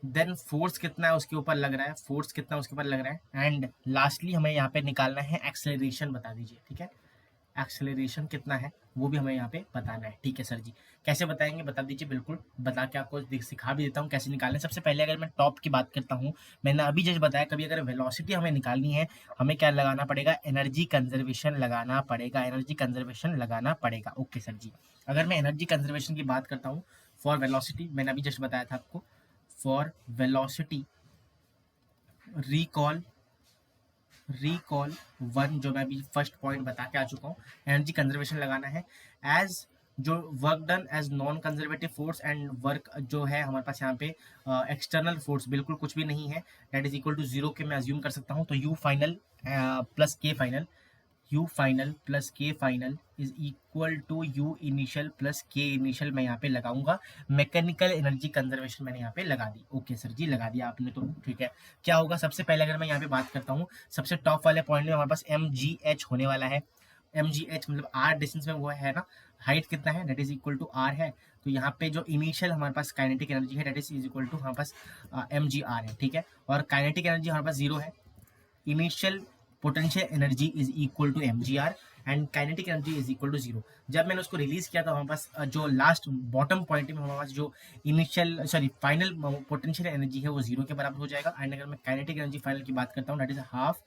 देन फोर्स कितना है उसके ऊपर लग रहा है, फोर्स कितना उसके ऊपर लग रहा है, एंड लास्टली हमें यहाँ पे निकालना है एक्सेलरेशन, बता दीजिए, ठीक है, एक्सेलरेशन कितना है वो भी हमें यहाँ पे बताना है, ठीक है सर जी। कैसे बताएंगे, बता दीजिए, बिल्कुल बता के आपको सिखा भी देता हूँ कैसे निकालना है। सबसे पहले अगर मैं टॉप की बात करता हूँ, मैंने अभी जस्ट बताया, कभी अगर वेलोसिटी हमें निकालनी है, हमें क्या लगाना पड़ेगा, एनर्जी कंजर्वेशन लगाना पड़ेगा, एनर्जी कंजर्वेशन लगाना पड़ेगा, ओके सर जी। अगर मैं एनर्जी कंजर्वेशन की बात करता हूँ फॉर वेलोसिटी, मैंने अभी जस्ट बताया था आपको, फॉर वेलोसिटी रिकॉल, वन, जो मैं अभी फर्स्ट पॉइंट बता के आ चुका हूँ, एनर्जी कंजर्वेशन लगाना है एज, जो work done as non conservative force, and work जो है हमारे पास यहाँ पे एक्सटर्नल फोर्स बिल्कुल कुछ भी नहीं है, that is equal to zero के मैं अज्यूम कर सकता हूँ। तो u final plus k final, u final plus k final is equal to u initial plus k initial, मैं यहाँ पे लगाऊंगा। मैकेनिकल एनर्जी कंजर्वेशन मैंने यहाँ पे लगा दी, ओके सर जी, लगा दिया आपने, तो ठीक है। क्या होगा, सबसे पहले अगर मैं यहाँ पे बात करता हूँ, सबसे टॉप वाले पॉइंट में हमारे पास एम जी एच होने वाला है, एम जी एच मतलब आर डिस्टेंस में वो है ना, हाइट कितना है, that is equal to r है। तो यहाँ पे जो इनिशियल हमारे पास काइनेटिक एनर्जी है, दैट इज इक्वल टू हमारे पास एम जी आर है, ठीक है। और काइनेटिक एनर्जी हमारे पास जीरो है, initial potential energy is equal to m g r, and kinetic energy is equal to zero. जब मैंने उसको रिलीज किया था हमारे पास जो लास्ट बॉटम पॉइंट में हमारे पास जो initial sorry final potential energy है वो जीरो के बराबर हो जाएगा। एंड अगर मैं काइनेटिक एनर्जी फाइनल की बात करता हूँ, that is half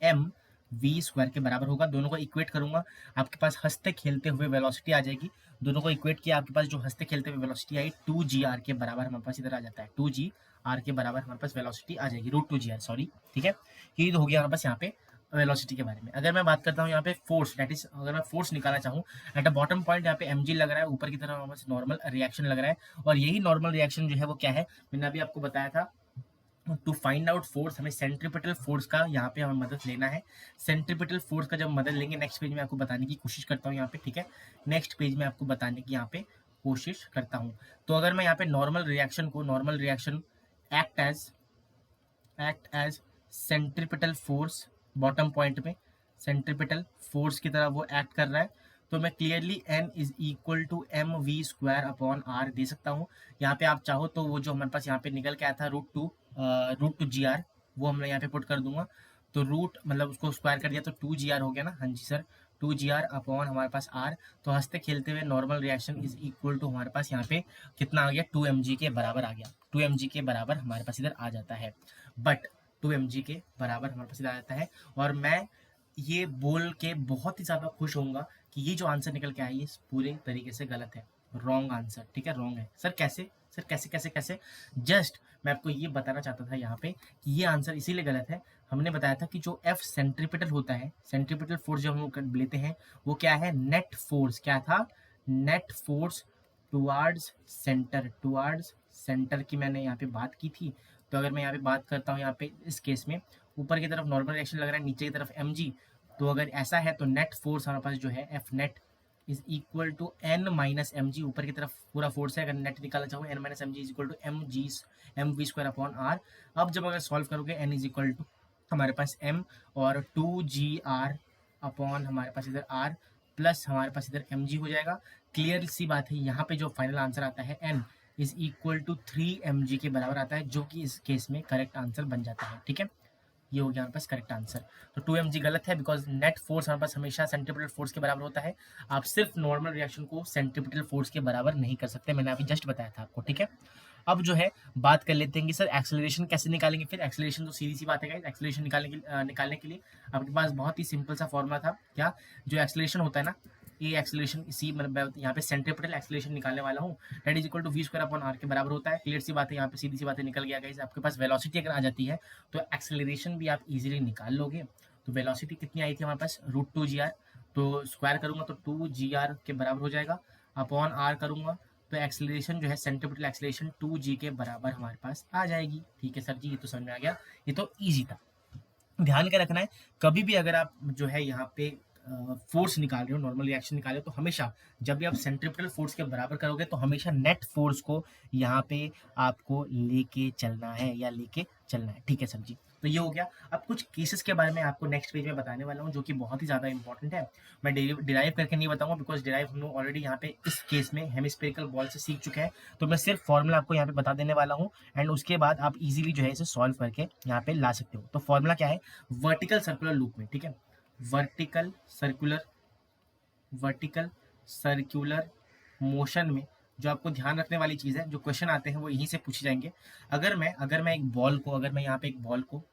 m v square के बराबर होगा। दोनों को इक्वेट करूंगा, आपके पास हंसते खेलते हुए वेलोसिटी आ जाएगी। दोनों को इक्वेट किया, आपके पास जो हंसते खेलते हुए वेलोसिटी आई, टू जी आर के बराबर हमारे पास इधर आ जाता है, टू जी आर के बराबर हमारे पास वेलोसिटी आ जाएगी, root two g r, sorry, ठीक है। ये तो हो गया हमारे पास यहाँ पे वेलोसिटी के बारे में। अगर मैं बात करता हूँ यहाँ पे फोर्स, दैट इज अगर मैं फोर्स निकालना चाहूँ एट अ बॉटम पॉइंट, यहाँ पे एम जी लग रहा है, ऊपर की तरफ हमारे पास नॉर्मल रिएक्शन लग रहा है, और यही नॉर्मल रिएक्शन जो है वो क्या है, मैंने अभी आपको बताया था, टू फाइंड आउट फोर्स हमें सेंट्रीपिटल फोर्स का यहाँ पे हमें मदद लेना है। सेंट्रीपिटल फोर्स का जब मदद लेंगे, नेक्स्ट पेज में आपको बताने की कोशिश करता हूँ यहाँ पे, ठीक है, नेक्स्ट पेज में आपको बताने की यहाँ पे कोशिश करता हूँ। तो अगर मैं यहाँ पे normal reaction act as centripetal force, bottom point में सेंट्रीपिटल फोर्स की तरह वो एक्ट कर रहा है, तो मैं clearly n is equal to m v square upon r दे सकता हूँ। यहाँ पे आप चाहो तो वो जो हमारे पास यहाँ पे निकल के आया था रूट टू जी आर, वो हम यहाँ पे पुट कर दूंगा। तो रूट मतलब उसको स्क्वायर कर दिया तो टू जी आर हो गया ना, हाँ जी sir, two g r upon हमारे पास आर। तो हंसते खेलते हुए normal reaction is equal to हमारे पास यहाँ पे कितना आ गया, टू एम जी के बराबर आ गया, टू एम जी के बराबर हमारे पास इधर आ जाता है, बट टू एम जी के बराबर हमारे पास इधर आ जाता है। और मैं ये बोल के बहुत ही ज़्यादा खुश होऊंगा कि ये जो आंसर निकल के आई है पूरे तरीके से गलत है, रॉन्ग आंसर, ठीक है, रॉन्ग है। सर कैसे, सर कैसे कैसे कैसे, जस्ट मैं आपको ये बताना चाहता था यहाँ पे कि ये आंसर इसीलिए गलत है, हमने बताया था कि जो एफ सेंट्रीपिटल होता है, सेंट्रीपिटल फोर्स जो हम लोग लेते हैं वो क्या है, नेट फोर्स, क्या था, नेट फोर्स टुवार्ड्स सेंटर की मैंने यहाँ पे बात की थी। तो अगर मैं यहाँ पे बात करता हूँ यहाँ पे इस केस में, ऊपर की तरफ नॉर्मल रिएक्शन लग रहा है, नीचे की तरफ एम जी, तो अगर ऐसा है तो नेट फोर्स हमारे पास जो है f net is equal to n minus m g, ऊपर की तरफ पूरा फोर्स है, अगर नेट निकालना चाहो n minus m g is equal to m v square upon r. अब जब अगर सॉल्व करोगे एन इज इक्वल टू हमारे पास एम और 2 GR अपॉन हमारे पास इधर आर प्लस हमारे पास इधर एम जी हो जाएगा। क्लियर सी बात है, यहाँ पे जो फाइनल आंसर आता है n is equal to 3 mg के बराबर आता है, जो कि इस केस में करेक्ट आंसर बन जाता है। ठीक है, ये हो गया हमारे पास करेक्ट आंसर। तो 2 mg गलत है, बिकॉज नेट फोर्स हमारे पास हमेशा सेंट्रीपिटल फोर्स के बराबर होता है। आप सिर्फ नॉर्मल रिएक्शन को सेंट्रीपिटल फोर्स के बराबर नहीं कर सकते, मैंने अभी जस्ट बताया था आपको। ठीक है, अब जो है बात कर लेते हैं कि सर एक्सेलरेशन कैसे निकालेंगे। फिर एक्सेलरेशन तो सीधी सी बात है गाइस, एक्सेलरेशन निकालने के लिए आपके पास बहुत ही सिंपल सा फॉर्मूला था। क्या, जो एक्सेलरेशन होता है ना, ये एक्सेलरेशन इसी मतलब यहाँ पे सेंट्रीपिटल एक्सेलरेशन निकालने वाला हूँ, that is equal to v square upon r के बराबर होता है। क्लियर सी बात है, यहाँ पे सीधी सी बातें निकल गया गाइस। आपके पास वेलोसिटी अगर आ जाती है तो एक्सेलरेशन भी आप इजीली निकाल लोगे। तो वेलोसिटी कितनी आई थी हमारे पास, √2 GR, तो स्क्वायर करूंगा तो 2 GR के बराबर हो जाएगा, अपॉन आर करूंगा तो एक्सेलरेशन जो है सेंट्रीपिटल एक्सेलरेशन 2g के बराबर हमारे पास आ जाएगी। ठीक है सर जी, ये तो समझ में आ गया, ये तो ईजी था। ध्यान क्या रखना है, कभी भी अगर आप जो है यहाँ पे फोर्स निकाल रहे हो, नॉर्मल रिएक्शन निकाल रहे हो, तो हमेशा जब भी आप सेंट्रीपिटल फोर्स के बराबर करोगे तो हमेशा नेट फोर्स को यहाँ पे आपको लेके चलना है या लेके चलना है। ठीक है सर जी, तो ये हो गया। अब कुछ केसेस के बारे में आपको नेक्स्ट पेज में बताने वाला हूँ, जो कि बहुत ही ज़्यादा इंपॉर्टेंट है। मैं डिराइव करके नहीं बताऊंगा, बिकॉज डिराइव हम लोग ऑलरेडी यहाँ पे इस केस में हेमिस्फेरिकल बॉल से सीख चुके हैं। तो मैं सिर्फ फॉर्मूला आपको यहाँ पे बता देने वाला हूँ, एंड उसके बाद आप इजीली जो है इसे सॉल्व करके यहाँ पे ला सकते हो। तो फॉर्मूला क्या है, वर्टिकल सर्कुलर लूप में, ठीक है, वर्टिकल सर्कुलर मोशन में जो आपको ध्यान रखने वाली चीज़ है, जो क्वेश्चन आते हैं वो यहीं से पूछे जाएंगे। अगर मैं एक बॉल को, अगर मैं यहाँ पे एक बॉल को,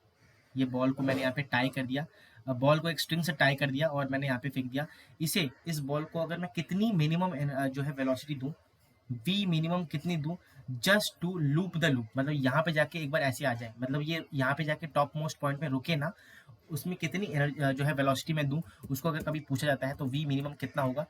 ये बॉल को मैंने यहाँ पे टाई कर दिया, बॉल को एक स्ट्रिंग से टाई कर दिया और मैंने यहाँ पे फेंक दिया, इस बॉल को अगर मैं कितनी मिनिमम जो है वेलोसिटी दूं, वी मिनिमम कितनी दूं, just to loop the loop, मतलब यहाँ पे जाके एक बार ऐसे आ जाए, मतलब ये यहाँ पे जाके टॉप मोस्ट पॉइंट में रुके ना, उसमें कितनी जो है वेलोसिटी में दूं, उसको अगर कभी पूछा जाता है तो वी मिनिमम कितना होगा,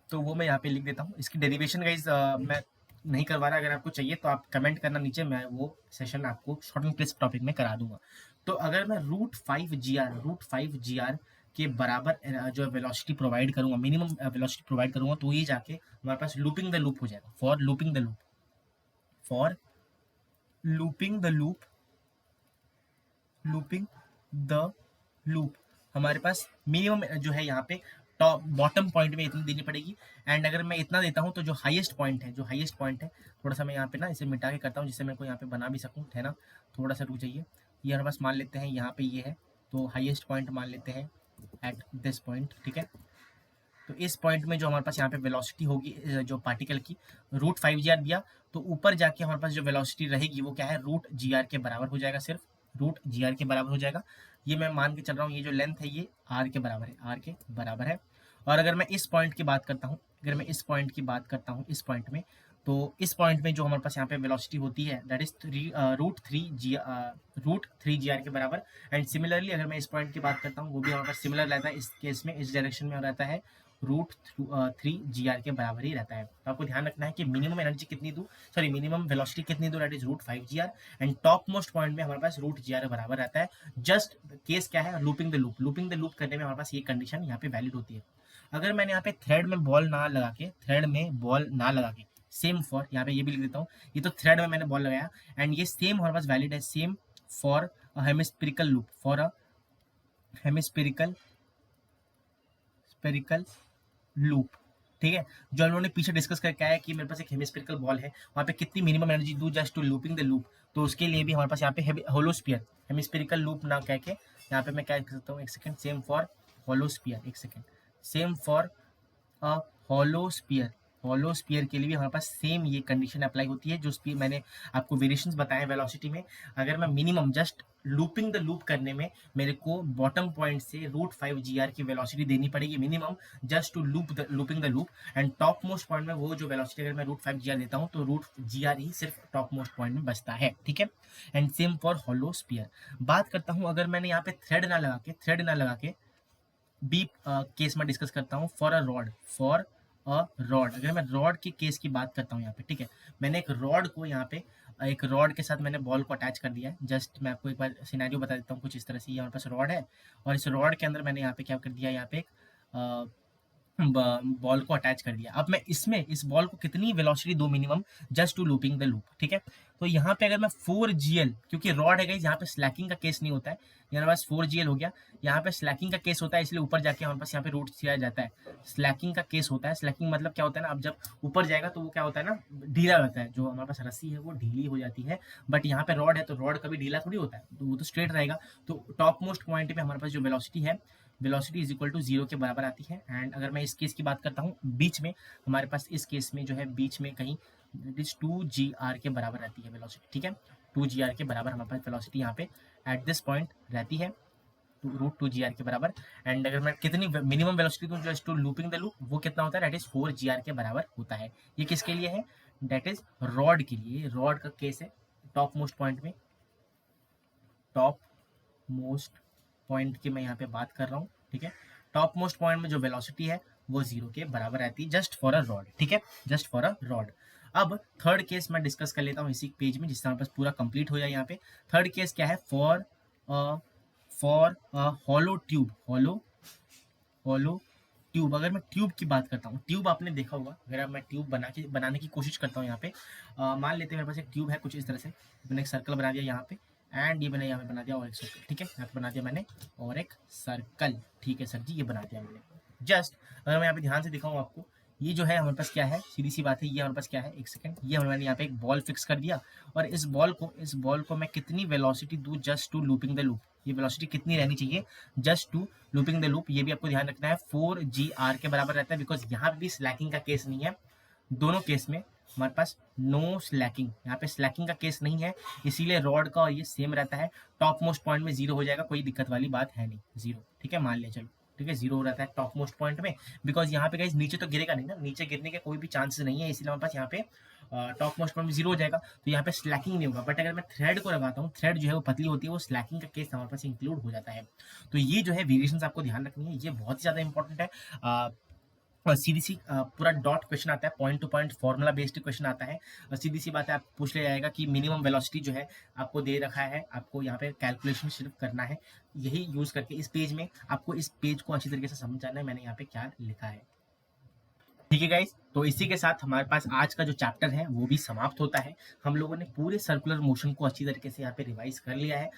तो वो मैं यहाँ पे लिख देता हूँ। इसकी डेरिवेशन गाइज मैं नहीं करवा रहा, अगर आपको चाहिए तो आप कमेंट करना नीचे, मैं वो सेशन आपको शॉर्ट एंड क्रिस्प टॉपिक में करा दूंगा। तो अगर मैं √5 GR के बराबर जो वेलोसिटी प्रोवाइड करूंगा, मिनिमम वेलोसिटी प्रोवाइड करूंगा, तो ये जाके हमारे पास लूपिंग द लूप हो जाएगा। फॉर लूपिंग द लूप हमारे पास मिनिमम जो है यहाँ पे टॉप बॉटम पॉइंट में इतनी देनी पड़ेगी। एंड अगर मैं इतना देता हूँ तो जो हाईएस्ट पॉइंट है, थोड़ा सा मैं यहाँ पे ना इसे मिटा के करता हूँ, जिससे मैं को यहाँ पे बना भी सकूँ, है ना। थोड़ा सा रुक जाइए, ये हमारे पास मान लेते हैं यहाँ पे ये है, तो हाईएस्ट पॉइंट मान लेते हैं एट दिस पॉइंट। ठीक है, तो इस पॉइंट में जो हमारे पास यहाँ पे वेलोसिटी होगी जो पार्टिकल की, √5 GR दिया, तो ऊपर जाके हमारे पास जो वेलोसिटी रहेगी वो क्या है, √GR के बराबर हो जाएगा, सिर्फ √GR के बराबर हो जाएगा। ये मैं मान के चल रहा हूँ, ये जो लेंथ है ये r के बराबर है। और अगर मैं इस पॉइंट की बात करता हूँ, इस पॉइंट में, तो इस पॉइंट में जो हमारे पास यहाँ पे वेलोसिटी होती है दैट इज √3 GR के बराबर। एंड सिमिलरली अगर मैं इस पॉइंट की बात करता हूँ, वो भी हमारे पास सिमिलर रहता है, इस केस में इस डायरेक्शन में रहता है, √3 GR के बराबर ही रहता है। तो आपको ध्यान रखना है कि मिनिमम एनर्जी कितनी दूं, मिनिमम वेलोसिटी कितनी दूं, that is √5 GR, and top most point में हमारे पास √GR बराबर रहता है। जस्ट केस क्या है, लूपिंग द लूप करने में हमारे पास ये कंडीशन यहाँ पे वैलिड होती है। अगर मैंने यहाँ पे थ्रेड में बॉल ना लगा के सेम फॉर, यहाँ पे ये भी लिख देता हूँ, ये तो थ्रेड में मैंने बॉल लगाया, एंड ये सेम हमारे पास वैलिड है, same for hemispherical loop, hemispherical loop. ठीक है, जो हम लोगों ने पीछे डिस्कस करके आया कि मेरे पास एक हेमिस्फेरिकल बॉल है, वहाँ पे कितनी मिनिमम एनर्जी दूं just to looping the loop, तो उसके लिए भी हमारे पास यहाँ पे होलोस्फीयर, हेमिस्फेरिकल लूप ना कह के यहाँ पे मैं क्या कर सकता हूँ, एक सेकंड, सेम फॉर अ होलोस्फीयर के लिए भी हमारे पास सेम ये कंडीशन अप्लाई होती है, जो स्पीड मैंने आपको वेरिएशंस बताए वेलोसिटी में। अगर मैं minimum just looping the loop करने में मेरे को बॉटम पॉइंट से √5 GR की वेलोसिटी देनी पड़ेगी minimum, just to looping the loop, and top most point में वो जो वेलोसिटी अगर मैं √5 GR देता हूँ तो √GR ही सिर्फ टॉप मोस्ट पॉइंट में बचता है। ठीक है, एंड सेम फॉर होलोस्फीयर। बात करता हूँ, अगर मैंने यहाँ पे थ्रेड ना लगा के बी केस में डिस्कस करता हूँ, फॉर अ रॉड, अगर मैं रॉड के केस की बात करता हूँ यहाँ पे, ठीक है, मैंने एक रॉड को यहाँ पे एक रॉड के साथ मैंने बॉल को अटैच कर दिया है। जस्ट मैं आपको एक बार सिनेरियो बता देता हूँ, कुछ इस तरह से, ये हमारे पास रॉड है और इस रॉड के अंदर मैंने यहाँ पे क्या कर दिया, यहाँ पे एक बॉल को अटैच कर दिया। अब मैं इसमें इस बॉल को कितनी वेलोसिटी दो minimum, just to looping the loop, ठीक है। तो यहाँ पे अगर मैं 4GL, क्योंकि रॉड है गाइस, यहाँ पे स्लैकिंग का केस नहीं होता है, यहाँ पास 4GL हो गया। यहाँ पे स्लैकिंग का केस होता है, इसलिए ऊपर जाके हमारे पास यहाँ पे रूट किया जाता है। स्लैकिंग का केस होता है, स्लैकिंग मतलब क्या होता है ना, अब जब ऊपर जाएगा तो वो क्या होता है ना, ढीला रहता है, जो हमारे पास रस्सी है वो ढीली हो जाती है। बट यहाँ पे रॉड है तो रॉड कभी ढीला थोड़ी होता है, तो वो तो स्ट्रेट रहेगा। तो टॉप मोस्ट पॉइंट पे हमारे पास जो वेलोसिटी है, वेलोसिटी इज इक्वल टू 0 के बराबर आती है। एंड अगर मैं इस केस की बात करता हूँ, बीच में हमारे पास इस केस में जो है बीच में कहीं इट इज 2GR के बराबर रहती है वेलोसिटी, ठीक है। 2GR के बराबर हमारे पास वेलोसिटी यहाँ पे एट दिस पॉइंट रहती है, रूट 2GR के बराबर। एंड अगर मैं कितनी मिनिमम वेलोसिटी दूँ just to looping the loop, वो कितना होता है, दैट इज 4GR के बराबर होता है। ये किसके लिए है, दैट इज रॉड के लिए, रॉड का केस है टॉप मोस्ट पॉइंट में। टॉप मोस्ट पॉइंट की मैं यहाँ पे बात कर रहा हूँ, ठीक है। टॉप मोस्ट पॉइंट में जो वेलोसिटी है वो 0 के बराबर रहती है, जस्ट फॉर अ रॉड, ठीक है, जस्ट फॉर अ रॉड। अब थर्ड केस मैं डिस्कस कर लेता हूँ इसी पेज में, जिससे हमारे पास पूरा कंप्लीट हो जाए। यहाँ पे थर्ड केस क्या है, for hollow tube, hollow tube. अगर मैं ट्यूब की बात करता हूँ, ट्यूब आपने देखा होगा, अगर मैं ट्यूब बनाने की कोशिश करता हूँ यहाँ पे, मान लेते हैं मेरे पास एक ट्यूब है कुछ इस तरह से, मैंने एक सर्कल बना दिया यहाँ पे, एंड ये मैंने यहाँ पे बना दिया और एक सर्कल, ठीक है, यहाँ पे बना दिया मैंने और एक सर्कल, ठीक है सर जी, ये बना दिया मैंने। जस्ट अगर मैं यहाँ पे ध्यान से दिखाऊँ आपको, ये जो है हमारे पास क्या है, सीधी सी बात है, ये हमारे पास क्या है, एक सेकंड, ये मैंने यहाँ पे एक बॉल फिक्स कर दिया, और इस बॉल को मैं कितनी वेलोसिटी दूँ just to looping the loop, ये वेलोसिटी कितनी रहनी चाहिए just to looping the loop, ये भी आपको ध्यान रखना है, 4GR के बराबर रहता है, बिकॉज यहाँ पे भी स्लैकिंग का केस नहीं है। दोनों केस में हमारे पास नो स्लैकिंग, यहाँ पे स्लैकिंग का केस नहीं है, इसीलिए रॉड का और ये सेम रहता है। टॉप मोस्ट पॉइंट में 0 हो जाएगा, कोई दिक्कत वाली बात है नहीं, 0, ठीक है, मान लिया चलो, ठीक है, 0 रहता है टॉप मोस्ट पॉइंट में, बिकॉज यहाँ पे गाइस नीचे तो गिरेगा नहीं ना, नीचे गिरने के कोई भी चांसेस नहीं है, इसीलिए हमारे पास यहाँ पे टॉप मोस्ट पॉइंट में 0 हो जाएगा, तो यहाँ पे स्लैकिंग नहीं होगा। बट अगर मैं थ्रेड को लगाता हूँ, थ्रेड जो है वो पतली होती है, वो स्लैकिंग का केस हमारे पास इंक्लूड हो जाता है। तो ये जो है वेरिएशंस आपको ध्यान रखनी है, ये बहुत ही ज़्यादा इंपॉर्टेंट है। और सीधी सी पूरा डॉट क्वेश्चन आता है, point two point formula based question आता है, और सीधी सी बात है, आप पूछ लिया जाएगा कि मिनिमम वेलोसिटी जो है आपको दे रखा है, आपको यहाँ पे कैलकुलेशन सिर्फ करना है, यही यूज करके इस पेज में आपको इस पेज को अच्छी तरीके से समझ जाना है मैंने यहाँ पे क्या लिखा है, ठीक है गाइस। तो इसी के साथ हमारे पास आज का जो चैप्टर है वो भी समाप्त होता है। हम लोगों ने पूरे सर्कुलर मोशन को अच्छी तरीके से यहाँ पे रिवाइज कर लिया है।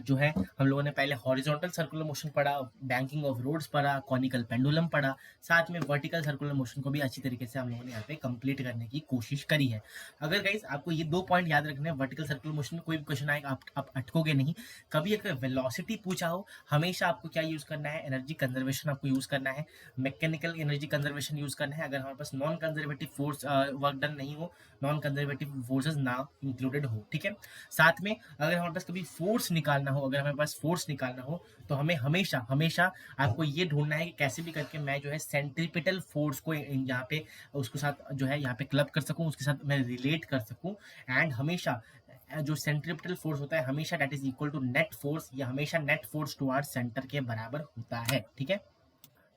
जो है हम लोगों ने पहले हॉरिजॉन्टल सर्कुलर मोशन पढ़ा, बैंकिंग ऑफ रोड्स पढ़ा, कॉनिकल पेंडुलम पढ़ा, साथ में वर्टिकल सर्कुलर मोशन को भी अच्छी तरीके से हम लोगों ने यहाँ पे कंप्लीट करने की कोशिश करी है। अगर गाइस आपको ये 2 पॉइंट याद रखने हैं, वर्टिकल सर्कुलर मोशन में कोई भी क्वेश्चन आएगा आप अटकोगे नहीं। कभी अगर वेलोसिटी पूछा हो, हमेशा आपको क्या यूज करना है, एनर्जी कंजर्वेशन आपको यूज करना है, मैकेनिकल एनर्जी कंजर्वेशन यूज करना है, अगर हमारे पास non conservative force work done नहीं हो, नॉन कंजर्वेटिव फोर्सेस ना इंक्लूडेड हो, ठीक है। साथ में अगर हमारे पास कभी फोर्स निकालना हो, अगर हमारे पास फोर्स निकालना हो, तो हमें हमेशा हमेशा आपको ये ढूंढना है कि कैसे भी करके मैं जो है सेंट्रीपिटल फोर्स को यहाँ पे उसके साथ जो है यहाँ पे क्लब कर सकूं, उसके साथ मैं रिलेट कर सकूं। एंड हमेशा जो सेंट्रीपिटल फोर्स होता है हमेशा that is equal to net force, या हमेशा नेट फोर्स टुवर्ड्स सेंटर के बराबर होता है, ठीक है।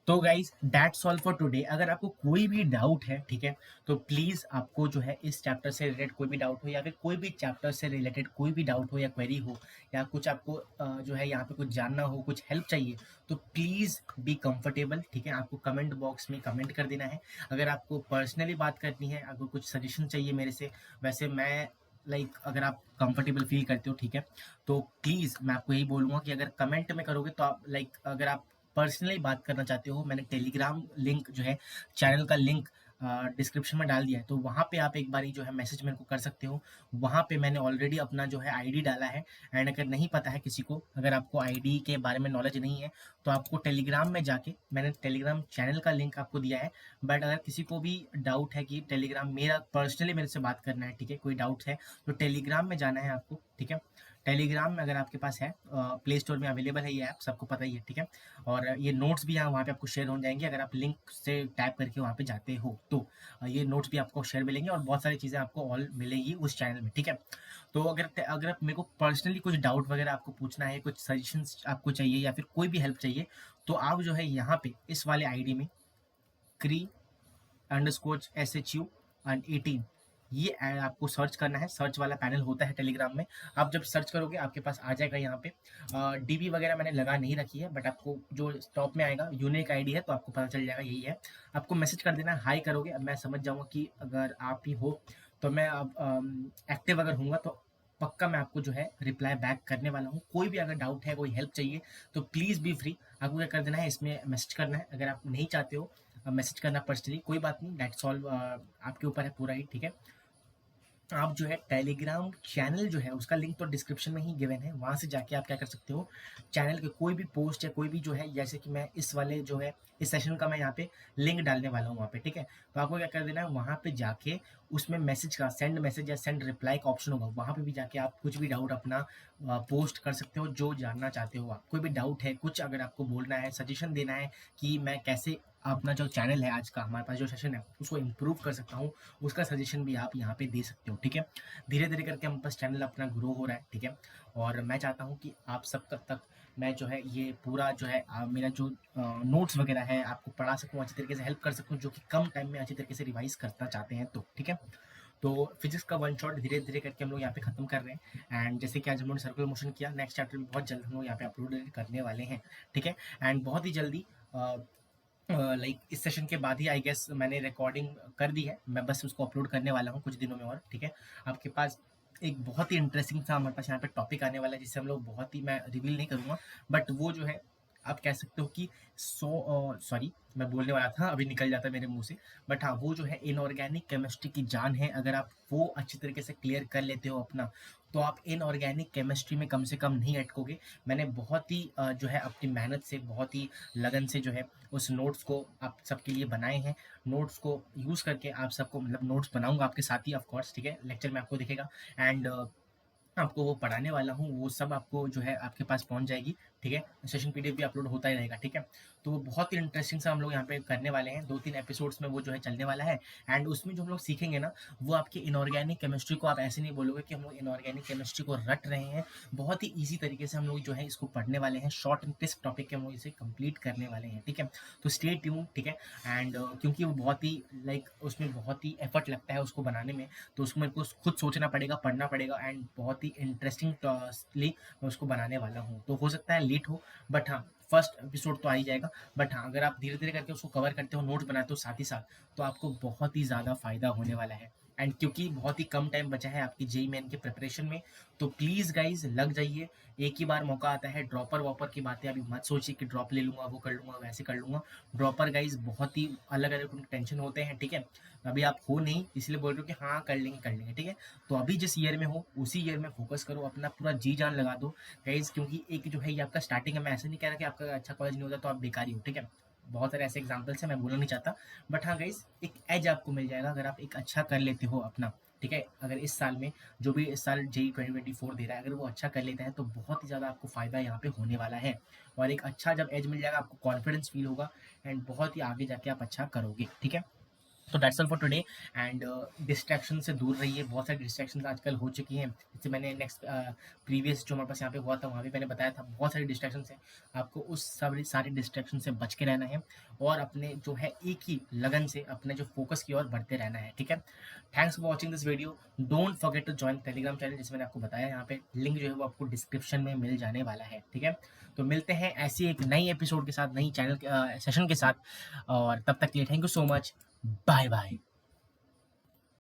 तो guys that's all for today. अगर आपको कोई भी डाउट है, ठीक है, तो प्लीज़ आपको जो है इस चैप्टर से रिलेटेड कोई भी डाउट हो, या फिर कोई भी चैप्टर से रिलेटेड कोई भी डाउट हो या क्वेरी हो, या कुछ आपको जो है यहाँ पे कुछ जानना हो, कुछ हेल्प चाहिए, तो प्लीज़ बी कंफर्टेबल, ठीक है, आपको कमेंट बॉक्स में कमेंट कर देना है। अगर आपको पर्सनली बात करनी है, अगर कुछ सजेशन चाहिए मेरे से, वैसे मैं अगर आप कंफर्टेबल फील करते हो, ठीक है, तो प्लीज़ मैं आपको यही बोलूँगा कि अगर कमेंट में करोगे तो आप अगर आप पर्सनली बात करना चाहते हो, मैंने टेलीग्राम लिंक जो है, चैनल का लिंक डिस्क्रिप्शन में डाल दिया है, तो वहाँ पे आप एक बारी जो है मैसेज मेरे को कर सकते हो। वहाँ पे मैंने ऑलरेडी अपना जो है आईडी डाला है। एंड अगर नहीं पता है किसी को, अगर आपको आईडी के बारे में नॉलेज नहीं है, तो आपको टेलीग्राम में जाके, मैंने टेलीग्राम चैनल का लिंक आपको दिया है। बट अगर किसी को भी डाउट है कि टेलीग्राम मेरा पर्सनली मेरे से बात करना है, ठीक है, कोई डाउट है, तो टेलीग्राम में जाना है आपको, ठीक है। टेलीग्राम में अगर आपके पास है, प्ले स्टोर में अवेलेबल है ये ऐप, सबको पता ही है, ठीक है। और ये नोट्स भी यहाँ वहाँ पे आपको शेयर हो जाएंगे, अगर आप लिंक से टैप करके वहाँ पे जाते हो तो ये नोट्स भी आपको शेयर मिलेंगे, और बहुत सारी चीज़ें आपको ऑल मिलेंगी उस चैनल में, ठीक है। तो अगर मेरे को पर्सनली कुछ डाउट वगैरह आपको पूछना है, कुछ सजेशंस आपको चाहिए, या फिर कोई भी हेल्प चाहिए, तो आप जो है यहाँ पे इस वाले आईडी में क्री _SHU 18 ये आपको सर्च करना है, सर्च वाला पैनल होता है टेलीग्राम में। आप जब सर्च करोगे आपके पास आ जाएगा यहाँ पे। डीबी वगैरह मैंने लगा नहीं रखी है, बट आपको जो टॉप में आएगा यूनिक आईडी है, तो आपको पता चल जाएगा यही है। आपको मैसेज कर देना, हाई करोगे, अब मैं समझ जाऊँगा कि अगर आप ही हो, तो मैं अब एक्टिव अगर हूँगा तो पक्का मैं आपको जो है रिप्लाई बैक करने वाला हूँ। कोई भी अगर डाउट है, कोई हेल्प चाहिए, तो प्लीज़ बी फ्री। आपको क्या कर देना है, इसमें मैसेज करना है। अगर आप नहीं चाहते हो मैसेज करना पर्सनली, कोई बात नहीं, दैट्स ऑल, आपके ऊपर है पूरा ही, ठीक है। आप जो है टेलीग्राम चैनल जो है उसका लिंक तो डिस्क्रिप्शन में ही गिवन है, वहाँ से जाके आप क्या कर सकते हो, चैनल के कोई भी पोस्ट या कोई भी जो है, जैसे कि मैं इस वाले जो है इस सेशन का मैं यहाँ पे लिंक डालने वाला हूँ वहाँ पे, ठीक है। तो आपको क्या कर देना है, वहाँ पे जाके उसमें मैसेज का सेंड मैसेज या सेंड रिप्लाई का ऑप्शन होगा, वहाँ पे भी जाके आप कुछ भी डाउट अपना पोस्ट कर सकते हो, जो जानना चाहते हो आप। कोई भी डाउट है, कुछ अगर आपको बोलना है, सजेशन देना है कि मैं कैसे अपना जो चैनल है, आज का हमारे पास जो सेशन है उसको इम्प्रूव कर सकता हूँ, उसका सजेशन भी आप यहाँ पे दे सकते हो, ठीक है। धीरे धीरे करके हम पास चैनल अपना ग्रो हो रहा है, ठीक है। और मैं चाहता हूँ कि आप सब तक मैं जो है ये पूरा जो है मेरा जो नोट्स वगैरह है आपको पढ़ा सकूँ, अच्छी तरीके से हेल्प कर सकूँ, जो कि कम टाइम में अच्छी तरीके से रिवाइज करना चाहते हैं, तो ठीक है। तो फिजिक्स का वन शॉट धीरे धीरे करके हम लोग यहाँ पे खत्म कर रहे हैं। एंड जैसे कि आज हम लोग सर्कुलर मोशन किया, नेक्स्ट चैप्टर भी बहुत जल्द हम लोग यहाँ पे अपलोड करने वाले हैं, ठीक है। एंड बहुत ही जल्दी लाइक इस सेशन के बाद ही आई गेस मैंने रिकॉर्डिंग कर दी है, मैं बस उसको अपलोड करने वाला हूँ कुछ दिनों में और, ठीक है। आपके पास एक बहुत ही इंटरेस्टिंग सा हमारे पास यहाँ पे टॉपिक आने वाला है, जिससे हम लोग बहुत ही, मैं रिवील नहीं करूँगा, बट वो जो है आप कह सकते हो कि सॉरी मैं बोलने वाला था, अभी निकल जाता है मेरे मुंह से, बट हाँ, वो जो है इनऑर्गेनिक केमिस्ट्री की जान है। अगर आप वो अच्छी तरीके से क्लियर कर लेते हो अपना, तो आप इनऑर्गेनिक केमिस्ट्री में कम से कम नहीं अटकोगे। मैंने बहुत ही जो है अपनी मेहनत से, बहुत ही लगन से जो है उस नोट्स को आप सबके लिए बनाए हैं। नोट्स को यूज़ करके आप सबको, मतलब नोट्स बनाऊंगा आपके साथ ही ऑफ कोर्स, ठीक है, लेक्चर में आपको दिखेगा। एंड आपको वो पढ़ाने वाला हूँ, वो सब आपको जो है आपके पास पहुँच जाएगी, ठीक है। सेशन पीडीएफ भी अपलोड होता ही रहेगा, ठीक है। तो वो बहुत ही इंटरेस्टिंग सा हम लोग यहाँ पे करने वाले हैं, 2-3 एपिसोड्स में वो जो है चलने वाला है। एंड उसमें जो हम लोग सीखेंगे ना, वो आपकी इनऑर्गेनिक केमिस्ट्री को आप ऐसे नहीं बोलोगे कि हम लोग इनऑर्गेनिक केमिस्ट्री को रट रहे हैं। बहुत ही ईजी तरीके से हम लोग जो है इसको पढ़ने वाले हैं, शॉर्ट एंड क्रिस्प टॉपिक के हम लोग इसे कंप्लीट करने वाले हैं, ठीक है। तो स्टे ट्यून, ठीक है। एंड क्योंकि वो बहुत ही लाइक उसमें बहुत ही एफर्ट लगता है उसको बनाने में, तो उसको मेरे को खुद सोचना पड़ेगा, पढ़ना पड़ेगा, एंड बहुत ही इंटरेस्टिंगली मैं उसको बनाने वाला हूँ। तो हो सकता है लेट हो, बट हाँ, फर्स्ट एपिसोड तो आ ही जाएगा। बट हाँ, अगर आप धीरे धीरे करके उसको कवर करते हो, नोट्स बनाते हो साथ ही साथ, तो आपको बहुत ही ज़्यादा फायदा होने वाला है। एंड क्योंकि बहुत ही कम टाइम बचा है आपकी जेई मेन के प्रिपरेशन में, तो प्लीज़ गाइज लग जाइए। एक ही बार मौका आता है, ड्रॉपर वॉपर की बातें अभी मत सोचिए कि ड्रॉप ले लूँगा, वो कर लूँगा, वैसे कर लूँगा। ड्रॉपर गाइज बहुत ही अलग अलग उनके टेंशन होते हैं, ठीक है। अभी आप हो नहीं, इसलिए बोल रहे हो कि हाँ कर लेंगे, ठीक है। तो अभी जिस ईयर में हो उसी ईयर में फोकस करो, अपना पूरा जी जान लगा दो गाइज, क्योंकि एक जो है ये आपका स्टार्टिंग है। मैं ऐसे नहीं कह रहा कि आपका अच्छा कॉलेज नहीं होता तो आप बेकारी हो, ठीक है। बहुत सारे ऐसे एग्जाम्पल्स हैं, मैं बोलना नहीं चाहता, बट हाँ गाइज, एक एज आपको मिल जाएगा अगर आप एक अच्छा कर लेते हो अपना, ठीक है। अगर इस साल में जो भी इस साल जेई 2024 दे रहा है, अगर वो अच्छा कर लेता है, तो बहुत ही ज़्यादा आपको फ़ायदा यहाँ पे होने वाला है। और एक अच्छा जब एज मिल जाएगा, आपको कॉन्फिडेंस फील होगा, एंड बहुत ही आगे जाके आप अच्छा करोगे, ठीक है। तो that's all for today. And distraction से दूर रहिए, बहुत सारी डिस्ट्रैक्शन आजकल हो चुकी हैं। जैसे मैंने नेक्स्ट प्रीवियस जो हमारे पास यहाँ पे हुआ था, वहाँ भी मैंने बताया था, बहुत सारी डिस्ट्रैक्शन है। आपको उस सारी डिस्ट्रैक्शन से बच के रहना है, और अपने जो है एक ही लगन से अपने जो फोकस की ओर बढ़ते रहना है, ठीक है। Thanks for watching this video. Don't forget to join Telegram channel, जिसमें मैंने आपको बताया, यहाँ पे लिंक जो है वो आपको डिस्क्रिप्शन में मिल जाने वाला है, ठीक है। तो मिलते हैं ऐसी एक नई एपिसोड के साथ, नई चैनल सेशन के साथ, और तब तक के लिए thank you so much. Bye bye.